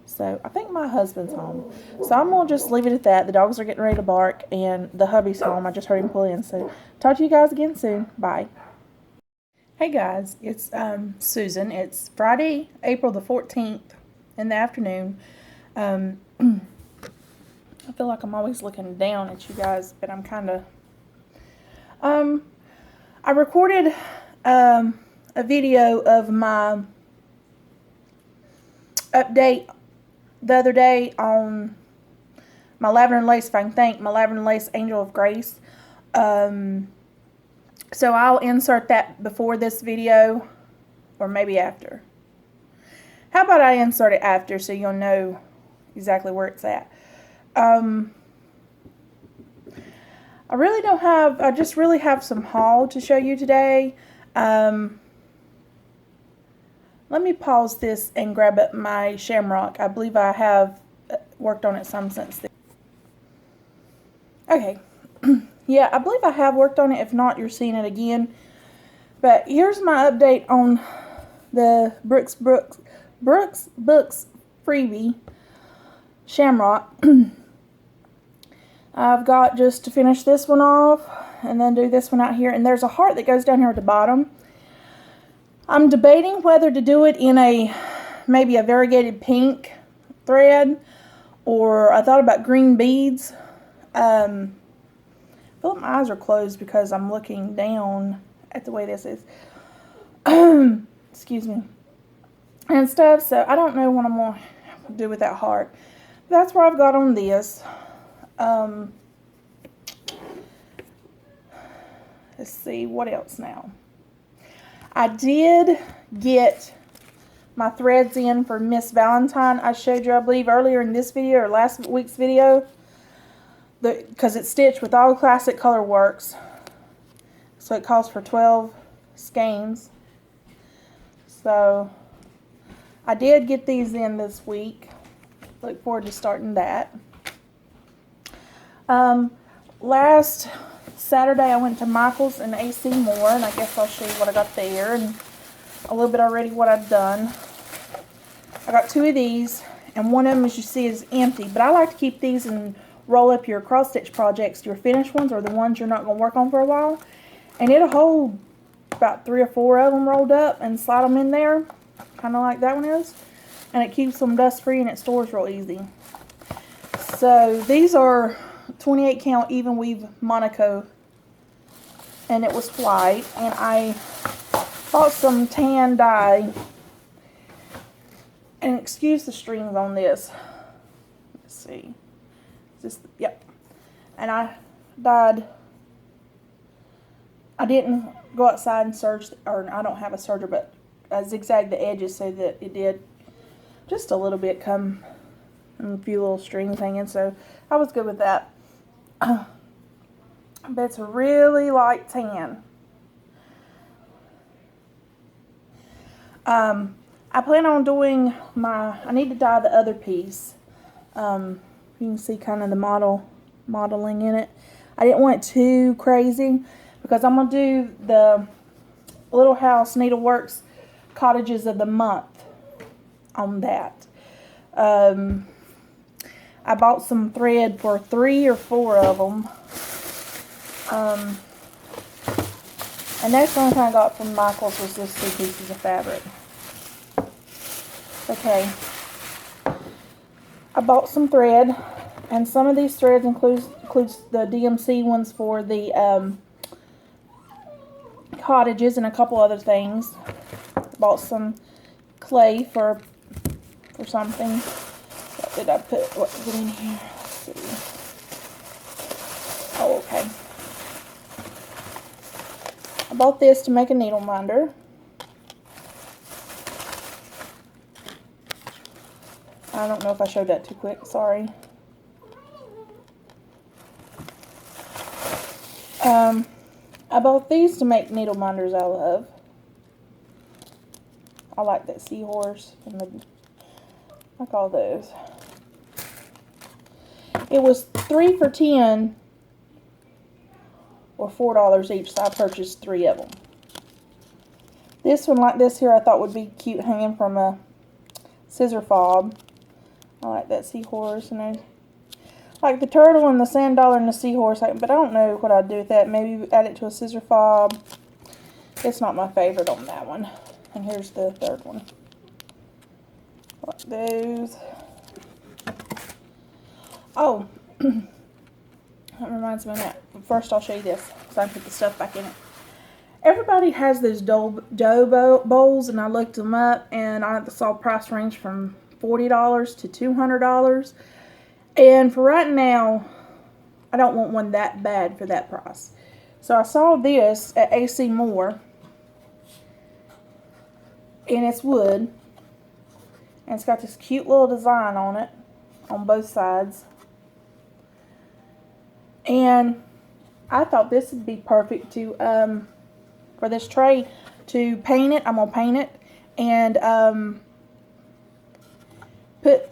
So I think my husband's home. So I'm going to just leave it at that. The dogs are getting ready to bark, and the hubby's home. I just heard him pull in. So talk to you guys again soon. Bye. Hey guys, it's Susan. It's Friday, April the 14th in the afternoon. I feel like I'm always looking down at you guys, but I'm kind of... I recorded a video of my update the other day on my Lavender and Lace, if I can think, my Lavender and Lace Angel of Grace. So I'll insert that before this video, or maybe after. How about I insert it after so you'll know exactly where it's at. I just really have some haul to show you today. Let me pause this and grab up my Shamrock. I believe I have worked on it some since then. Okay. Yeah, I believe I have worked on it. If not, you're seeing it again. But here's my update on the Brooks Books freebie Shamrock. I've got just to finish this one off and then do this one out here. And there's a heart that goes down here at the bottom. I'm debating whether to do it in maybe a variegated pink thread, or I thought about green beads. I feel like my eyes are closed because I'm looking down at the way this is. Excuse me. And stuff, so I don't know what I'm going to do with that heart. That's where I've got on this. Let's see, what else now? I did get my threads in for Miss Valentine. I showed you, I believe, earlier in this video or last week's video. Because it's stitched with all classic color works. So it calls for 12 skeins. So I did get these in this week. Look forward to starting that. Last Saturday I went to Michael's and AC Moore, and I guess I'll show you what I got there and a little bit already what I've done. I got 2 of these, and one of them, as you see, is empty, but I like to keep these and roll up your cross stitch projects, your finished ones or the ones you're not going to work on for a while, and it'll hold about 3 or 4 of them rolled up and slide them in there, kind of like that one is, and it keeps them dust free and it stores real easy. So these are 28 count even weave Monaco, and it was white, and I bought some tan dye, and excuse the strings on this. Let's see. Is this, yep. And I dyed. I didn't go outside and serge, or I don't have a serger, but I zigzagged the edges so that it did just a little bit come, and a few little strings hanging, so I was good with that. But it's a really light tan. I plan on doing I need to dye the other piece. You can see kind of the modeling in it. I didn't want it too crazy because I'm going to do the Little House Needleworks Cottages of the Month on that. I bought some thread for 3 or 4 of them. And that's the only thing I got from Michael's was just 2 pieces of fabric. Okay. I bought some thread, and some of these threads includes the DMC ones for the cottages and a couple other things. Bought some clay for something. What did I put? What did I put in here? Let's see. Oh, okay. I bought this to make a needle minder. I don't know if I showed that too quick. Sorry. I bought these to make needle minders out of. I like that seahorse and the, like all those. It was 3 for $10 or $4 each, so I purchased 3 of them. This one, like this here, I thought would be cute hanging from a scissor fob. I like that seahorse, and I like the turtle and the sand dollar and the seahorse, but I don't know what I'd do with that. Maybe add it to a scissor fob. It's not my favorite on that one. And here's the third one. Like those. Oh, that reminds me of that. But first, I'll show you this, so I can put the stuff back in it. Everybody has those dough bowls, and I looked them up, and I saw price range from $40 to $200. And for right now, I don't want one that bad for that price. So I saw this at AC Moore, and it's wood, and it's got this cute little design on it on both sides. And I thought this would be perfect to for this tray to paint it. I'm gonna paint it and put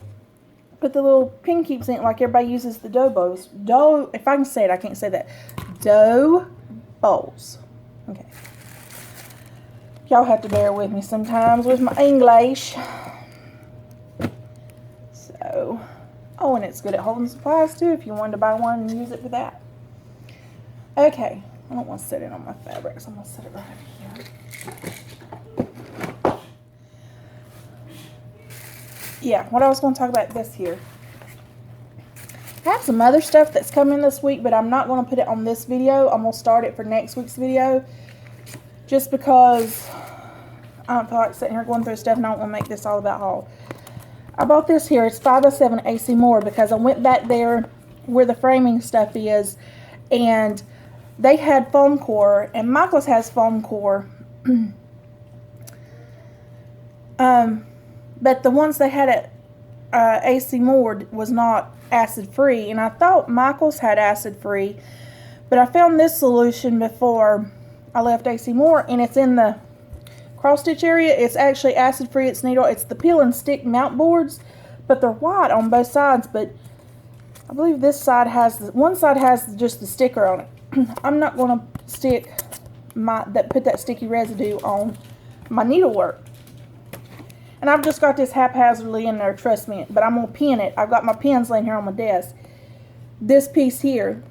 the little pin keeps in it like everybody uses the dough bowls. Dough, if I can say it, I can't say that. Dough bowls. Okay. Y'all have to bear with me sometimes with my English. So, oh, and it's good at holding supplies too if you wanted to buy one and use it for that. Okay, I don't want to set it on my fabric, so I'm going to set it right over here. Yeah, what I was going to talk about this here. I have some other stuff that's coming this week, but I'm not going to put it on this video. I'm going to start it for next week's video. Just because I don't feel like sitting here going through stuff, and I don't want to make this all about haul. I bought this here. It's 5x7 AC Moore because I went back there where the framing stuff is, and they had foam core, and Michael's has foam core. But the ones they had at AC Moore was not acid-free, and I thought Michael's had acid-free, but I found this solution before I left AC Moore, and it's in the cross-stitch area. It's actually acid-free. It's needle. It's the peel and stick mount boards, but they're white on both sides, but I believe this side has, one side has just the sticker on it. I'm not going to put that sticky residue on my needlework. And I've just got this haphazardly in there, trust me, but I'm going to pin it. I've got my pins laying here on my desk. This piece here,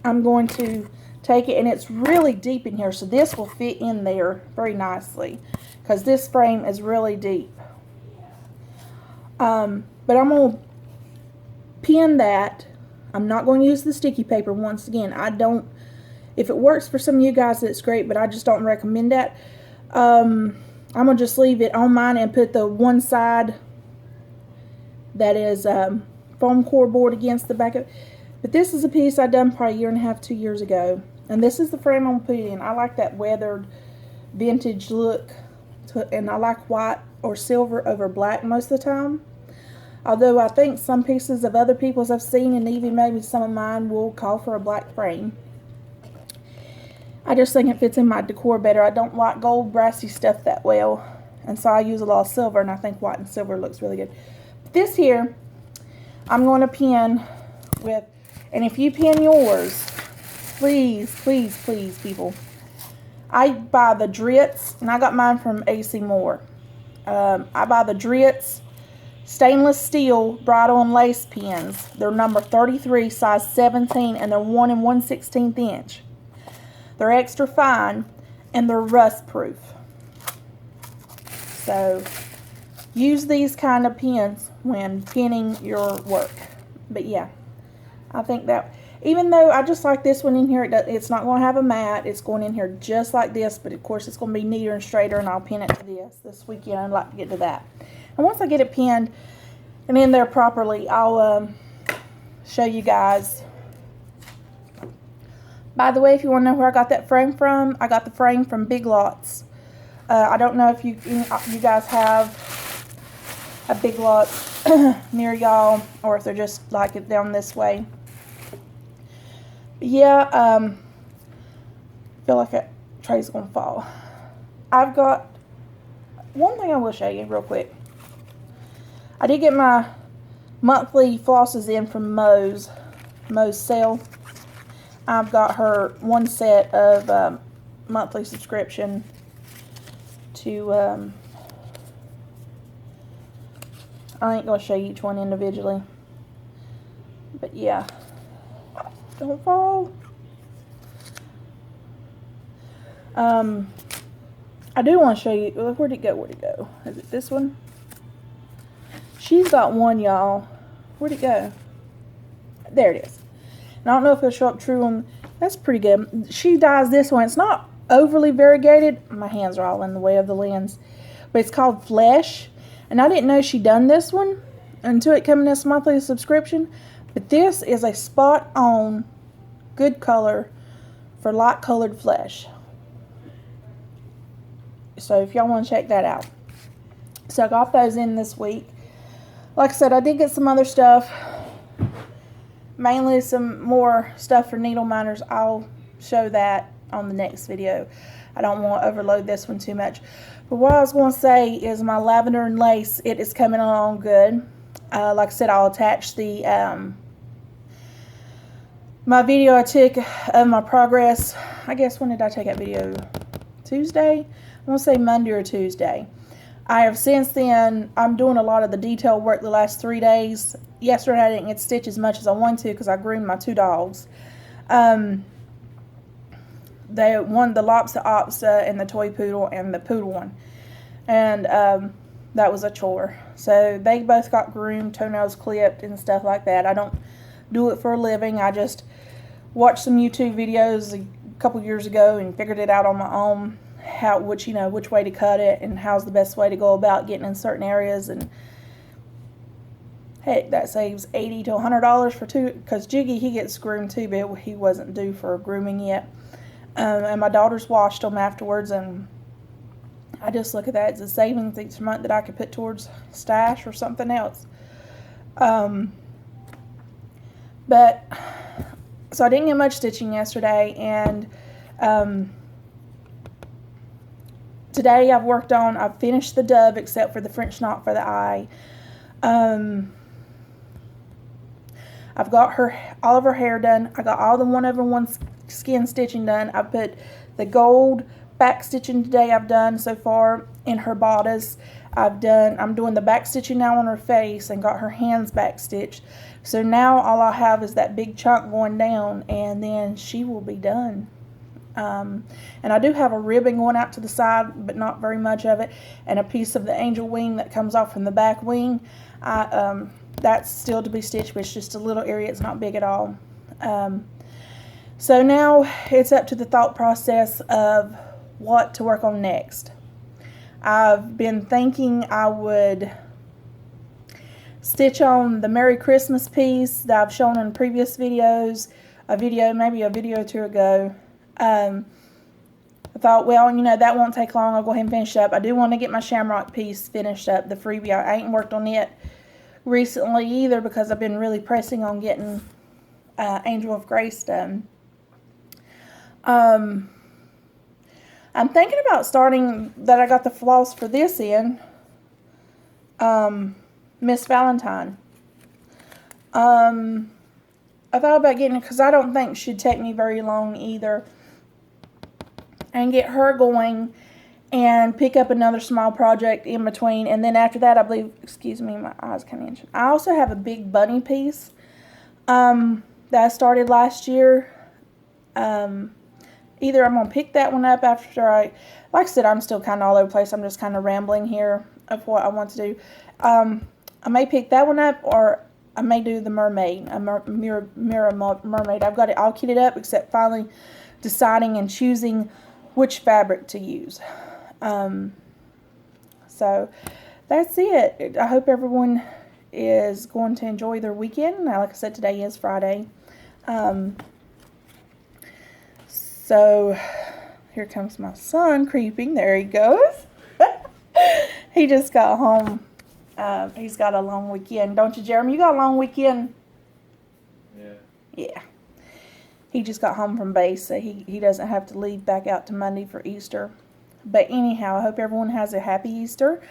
I'm going to take it, and it's really deep in here, so this will fit in there very nicely because this frame is really deep. But I'm going to pin that. I'm not going to use the sticky paper once again. I don't If it works for some of you guys, that's great, but I just don't recommend that. I'm going to just leave it on mine and put the one side that is foam core board against the back of it. But this is a piece I done probably 1.5 to 2 years ago. And this is the frame I'm putting in. I like that weathered vintage look. And I like white or silver over black most of the time. Although I think some pieces of other people's I've seen, and even maybe some of mine, will call for a black frame. I just think it fits in my decor better. I don't like gold brassy stuff that well. And so I use a lot of silver, and I think white and silver looks really good. This here, I'm going to pin with, and if you pin yours, please, please, please, people. I buy the Dritz, and I got mine from AC Moore. I buy the Dritz stainless steel bridle and lace pins. They're number 33, size 17, and they're 1 1/16 inch. They're extra fine, and they're rust proof. So use these kind of pins when pinning your work. But yeah, I think that, even though I just like this one in here, it's not going to have a mat. It's going in here just like this, but of course it's going to be neater and straighter, and I'll pin it to this weekend. I'd like to get to that. And once I get it pinned and in there properly, I'll show you guys. By the way, if you want to know where I got that frame from, I got the frame from Big Lots. I don't know if you guys have a Big Lots near y'all, or if they're just like it down this way. But yeah, I feel like that tray's gonna fall. I've got one thing I will show you real quick. I did get my monthly flosses in from Mo's sale. I've got her one set of monthly subscription to, I ain't going to show you each one individually. But yeah, don't fall. I do want to show you, where'd it go, Is it this one? She's got one, y'all. Where'd it go? There it is. And I don't know if it'll show up true on, that's pretty good. She dyes this one. It's not overly variegated. My hands are all in the way of the lens. But it's called Flesh. And I didn't know she done this one until it came in this monthly subscription. But this is a spot on good color for light colored flesh. So if y'all want to check that out. So I got those in this week. Like I said, I did get some other stuff. Mainly some more stuff for needle minders. I'll show that on the next video. I don't want to overload this one too much. But what I was going to say is my lavender and lace, it is coming along good. Like I said, I'll attach the my video I took of my progress. I guess, when did I take that video? Tuesday? I want to say Monday or Tuesday. I have since then, I'm doing a lot of the detail work the last 3 days. Yesterday I didn't get stitched as much as I wanted to because I groomed my 2 dogs. The Lopsa Opsa and the toy poodle and the poodle one. And that was a chore. So they both got groomed, toenails clipped and stuff like that. I don't do it for a living. I just watched some YouTube videos a couple years ago and figured it out on my own. Which way to cut it and how's the best way to go about getting in certain areas, and heck, that saves $80 to $100 for two, because Jiggy, he gets groomed too, but he wasn't due for grooming yet. And my daughters washed them afterwards, and I just look at that as a savings each month that I could put towards stash or something else. But so I didn't get much stitching yesterday, and today I've finished the dove except for the French knot for the eye. I've got all of her hair done. I got all the 1/1 skin stitching done. I put the gold back stitching today I've done so far in her bodice. I'm doing the back stitching now on her face and got her hands back stitched. So now all I have is that big chunk going down, and then she will be done. And I do have a ribbon going out to the side, but not very much of it, and a piece of the angel wing that comes off from the back wing. That's still to be stitched, but it's just a little area. It's not big at all. So now it's up to the thought process of what to work on next. I've been thinking I would stitch on the Merry Christmas piece that I've shown in previous videos, maybe a video or two ago. I thought, well, that won't take long. I'll go ahead and finish up. I do want to get my Shamrock piece finished up, the freebie. I ain't worked on it recently either because I've been really pressing on getting Angel of Grace done. I'm thinking about starting that I got the floss for this in Miss Valentine. I thought about getting it because I don't think it should take me very long either, and get her going and pick up another small project in between. And then after that, I believe, excuse me, my eyes kind of itching. I also have a big bunny piece that I started last year. Either I'm going to pick that one up after like I said, I'm still kind of all over the place. I'm just kind of rambling here of what I want to do. I may pick that one up, or I may do the mermaid, mirror mermaid. I've got it all kitted up except finally deciding and choosing which fabric to use. So that's it. I hope everyone is going to enjoy their weekend. Now, like I said, today is Friday. So here comes my son creeping. There he goes. He just got home. He's got a long weekend. Don't you, Jeremy? You got a long weekend? Yeah. Yeah. He just got home from base, so he doesn't have to leave back out to Monday for Easter. But anyhow, I hope everyone has a happy Easter,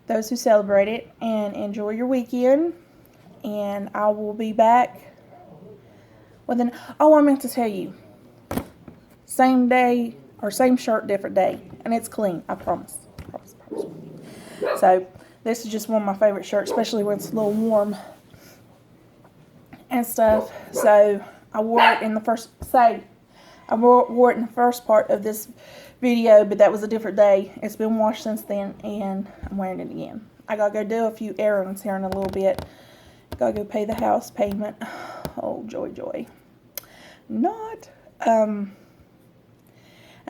those who celebrate it, and enjoy your weekend. And I will be back with I meant to tell you, same day, or same shirt, different day. And it's clean, I promise. So, this is just one of my favorite shirts, especially when it's a little warm and stuff. So, I wore it in the first part of this video, but that was a different day. It's been washed since then, and I'm wearing it again. I gotta go do a few errands here in a little bit. Gotta go pay the house payment. Oh, joy. And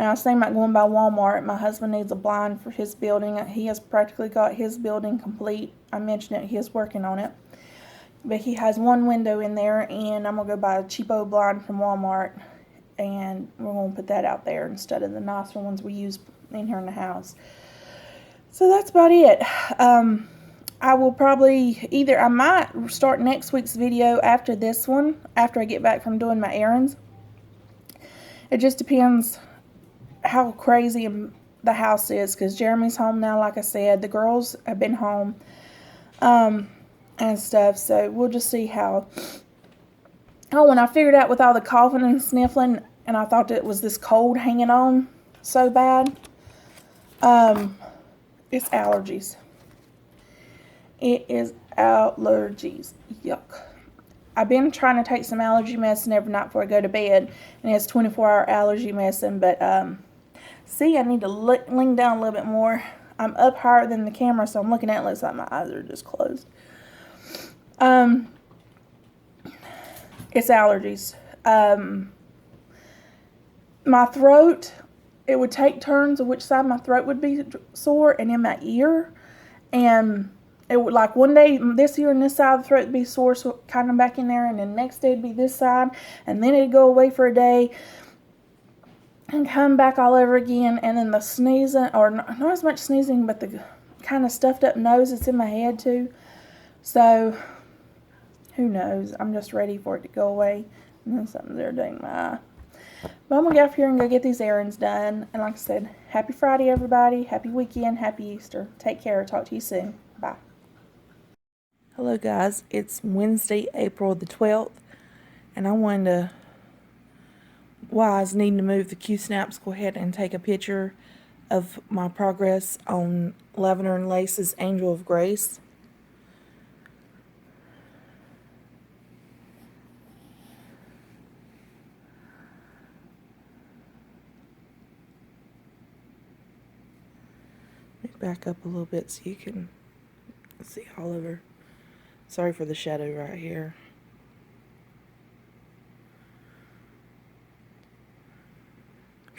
I was thinking about going by Walmart. My husband needs a blind for his building. He has practically got his building complete. I mentioned it. He is working on it. But he has one window in there, and I'm going to go buy a cheapo blind from Walmart, and we're going to put that out there instead of the nicer ones we use in here in the house. So that's about it. I will probably I might start next week's video after this one, after I get back from doing my errands. It just depends how crazy the house is, because Jeremy's home now, like I said. The girls have been home. And stuff, so we'll just see how. When I figured out with all the coughing and sniffling, and I thought it was this cold hanging on so bad, it's allergies. It is allergies. Yuck. I've been trying to take some allergy medicine every night before I go to bed, and it's 24-hour allergy medicine, but see, I need to lean down a little bit more. I'm up higher than the camera, so I'm looking at it, looks like my eyes are just closed. It's allergies. My throat, it would take turns of which side my throat would be sore, and in my ear, and it would, like, one day this ear and this side of the throat would be sore, so kind of back in there, and then the next day it'd be this side, and then it'd go away for a day and come back all over again. And then the sneezing, or not as much sneezing, but the kind of stuffed up nose that's in my head too. So who knows? I'm just ready for it to go away. And then something's irritating my eye. But I'm going to get off here and go get these errands done. And like I said, happy Friday, everybody. Happy weekend. Happy Easter. Take care. Talk to you soon. Bye. Hello, guys. It's Wednesday, April the 12th. And I wanted to, while I was needing to move the Q-snaps, go ahead and take a picture of my progress on Lavender and Lace's Angel of Grace. Back up a little bit so you can see all over. Sorry for the shadow right here.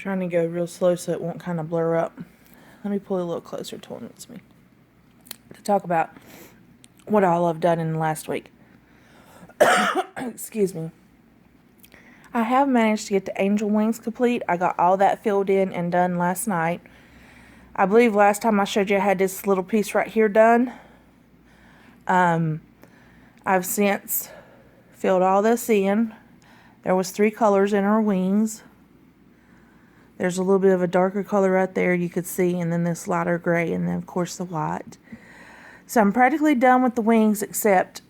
trying to go real slow so it won't kind of blur up. Let me pull it a little closer towards me to talk about what all I've done in the last week. Excuse me. I have managed to get the angel wings complete. I got all that filled in and done last night. I believe last time I showed you I had this little piece right here done. I've since filled all this in. There was 3 colors in her wings. There's a little bit of a darker color right there you could see, and then this lighter gray, and then of course the white. So I'm practically done with the wings, except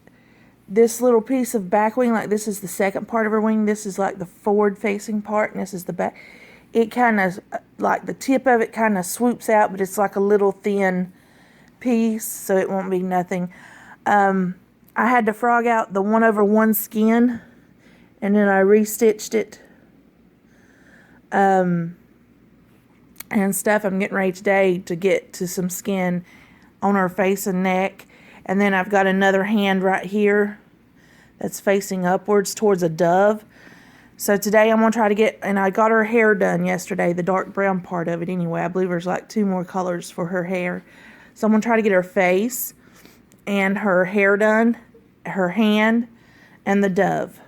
this little piece of back wing, like this is the second part of her wing. This is like the forward facing part, and this is the back. It kind of, like the tip of it kind of swoops out, but it's like a little thin piece, so it won't be nothing. I had to frog out the 1/1 skin, and then I restitched it. And stuff. I'm getting ready today to get to some skin on her face and neck. And then I've got another hand right here that's facing upwards towards a dove. So today I'm going to try to get, and I got her hair done yesterday, the dark brown part of it anyway. I believe there's like 2 more colors for her hair. So I'm going to try to get her face and her hair done, her hand, and the dove.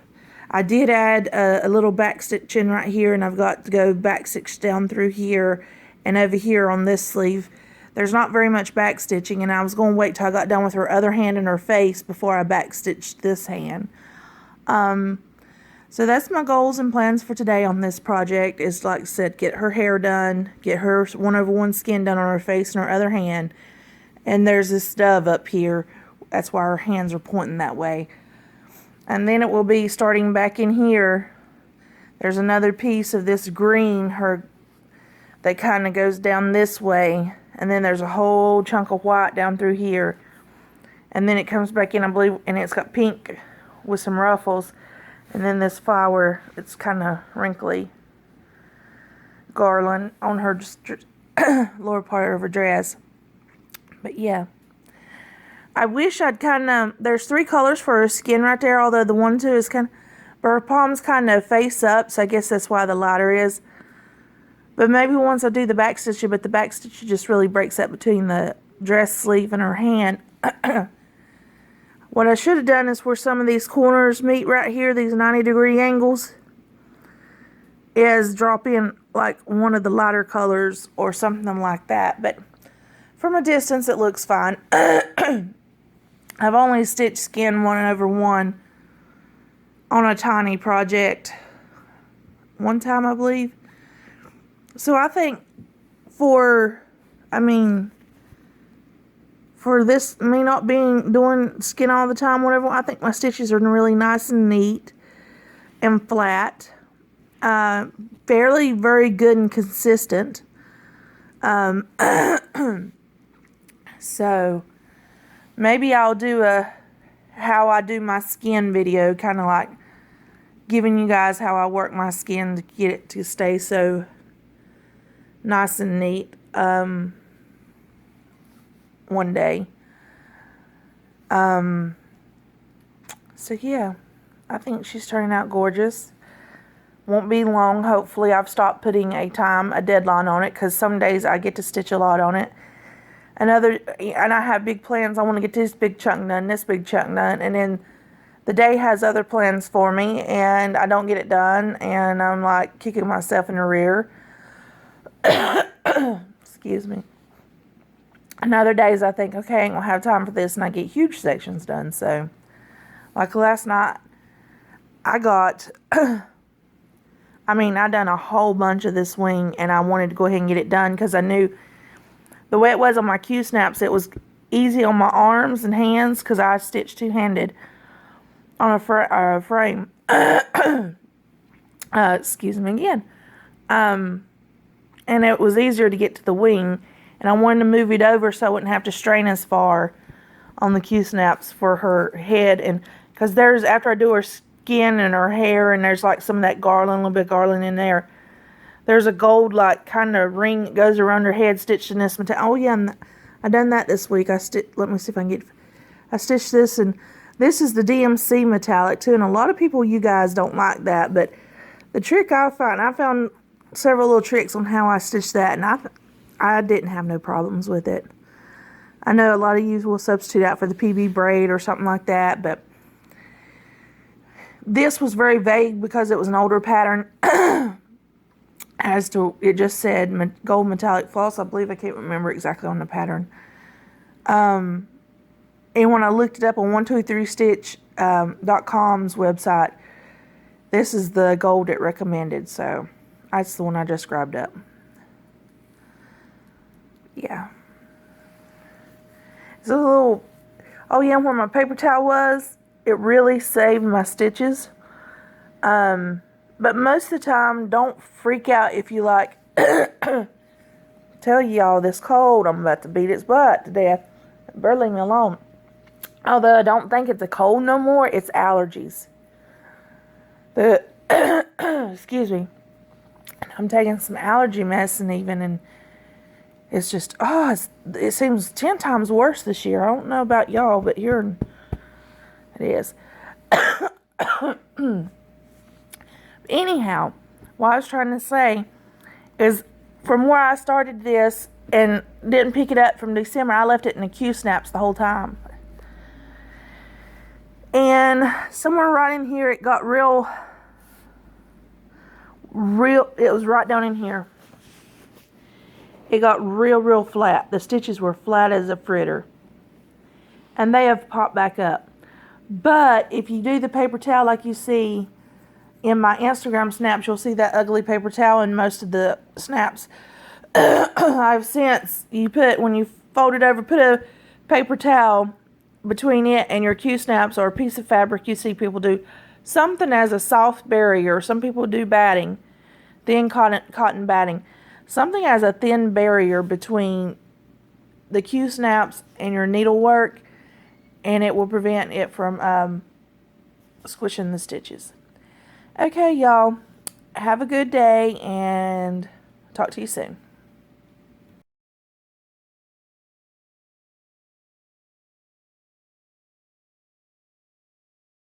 I did add a little back stitch in right here, and I've got to go back stitch down through here and over here on this sleeve. There's not very much back stitching, and I was going to wait till I got done with her other hand and her face before I back stitched this hand. So that's my goals and plans for today on this project, is like I said, get her hair done, get her 1/1 skin done on her face and her other hand. And there's this dove up here. That's why her hands are pointing that way. And then it will be starting back in here. There's another piece of this green that kind of goes down this way. And then there's a whole chunk of white down through here. And then it comes back in, I believe, and it's got pink with some ruffles. And then this flower, it's kind of wrinkly garland on her lower part of her dress. But yeah. I wish I'd there's 3 colors for her skin right there, although the 1, 2 is but her palms kind of face up, so I guess that's why the lighter is. But maybe once I do the back stitch, but the back stitch just really breaks up between the dress sleeve and her hand. What I should have done is where some of these corners meet right here, these 90-degree angles, is drop in like one of the lighter colors or something like that. But from a distance, it looks fine. I've only stitched skin 1/1 on a tiny project one time, I believe. So I think for this, me not doing skin all the time, whatever, I think my stitches are really nice and neat and flat. Fairly very good and consistent. So maybe I'll do a how I do my skin video, kind of like giving you guys how I work my skin to get it to stay so nice and neat one day. So yeah, I think she's turning out gorgeous. Won't be long, hopefully. I've stopped putting a deadline on it, because some days I get to stitch a lot on it. And I have big plans. I want to get this big chunk done, this big chunk done, and then the day has other plans for me, and I don't get it done, and I'm like kicking myself in the rear. Excuse me. And other days I think, okay, I ain't gonna have time for this, and I get huge sections done. So, like last night, I got, I done a whole bunch of this wing, and I wanted to go ahead and get it done, because I knew the way it was on my Q-snaps, it was easy on my arms and hands, because I stitched two-handed on a frame. Excuse me again. And it was easier to get to the wing, and I wanted to move it over so I wouldn't have to strain as far on the Q-snaps for her head, and because after I do her skin and her hair, and there's like some of that garland, a little bit of garland in there, there's a gold like kind of ring that goes around her head stitched in this material. Oh yeah, and I done that this week. Let me see if I can get, I stitched this, and this is the DMC metallic too, and a lot of people, you guys don't like that, but the trick I found several little tricks on how I stitched that, and I didn't have no problems with it. I know a lot of you will substitute out for the PB braid or something like that, but this was very vague because it was an older pattern. As to, it just said gold metallic floss. I believe, I can't remember exactly on the pattern. And when I looked it up on 123stitch.com's website, this is the gold it recommended, so that's the one I just grabbed up. Yeah. It's a little, oh yeah, where my paper towel was, it really saved my stitches. But most of the time, don't freak out if you like, tell y'all this cold, I'm about to beat its butt to death. Better leave me alone. Although I don't think it's a cold no more, it's allergies. Excuse me. I'm taking some allergy medicine even, and it's just, it seems 10 times worse this year. I don't know about y'all, but here it is. Anyhow, what I was trying to say is, from where I started this and didn't pick it up from December, I left it in the Q-snaps the whole time. And somewhere right in here, it got real, it was right down in here. It got real flat. The stitches were flat as a fritter. And they have popped back up. But if you do the paper towel like you see in my Instagram snaps, you'll see that ugly paper towel in most of the snaps. I've since, when you fold it over, put a paper towel between it and your Q-snaps, or a piece of fabric you see people do. Something as a soft barrier. Some people do batting, thin cotton batting. Something as a thin barrier between the Q-snaps and your needlework, and it will prevent it from squishing the stitches. Okay, y'all. Have a good day, and talk to you soon.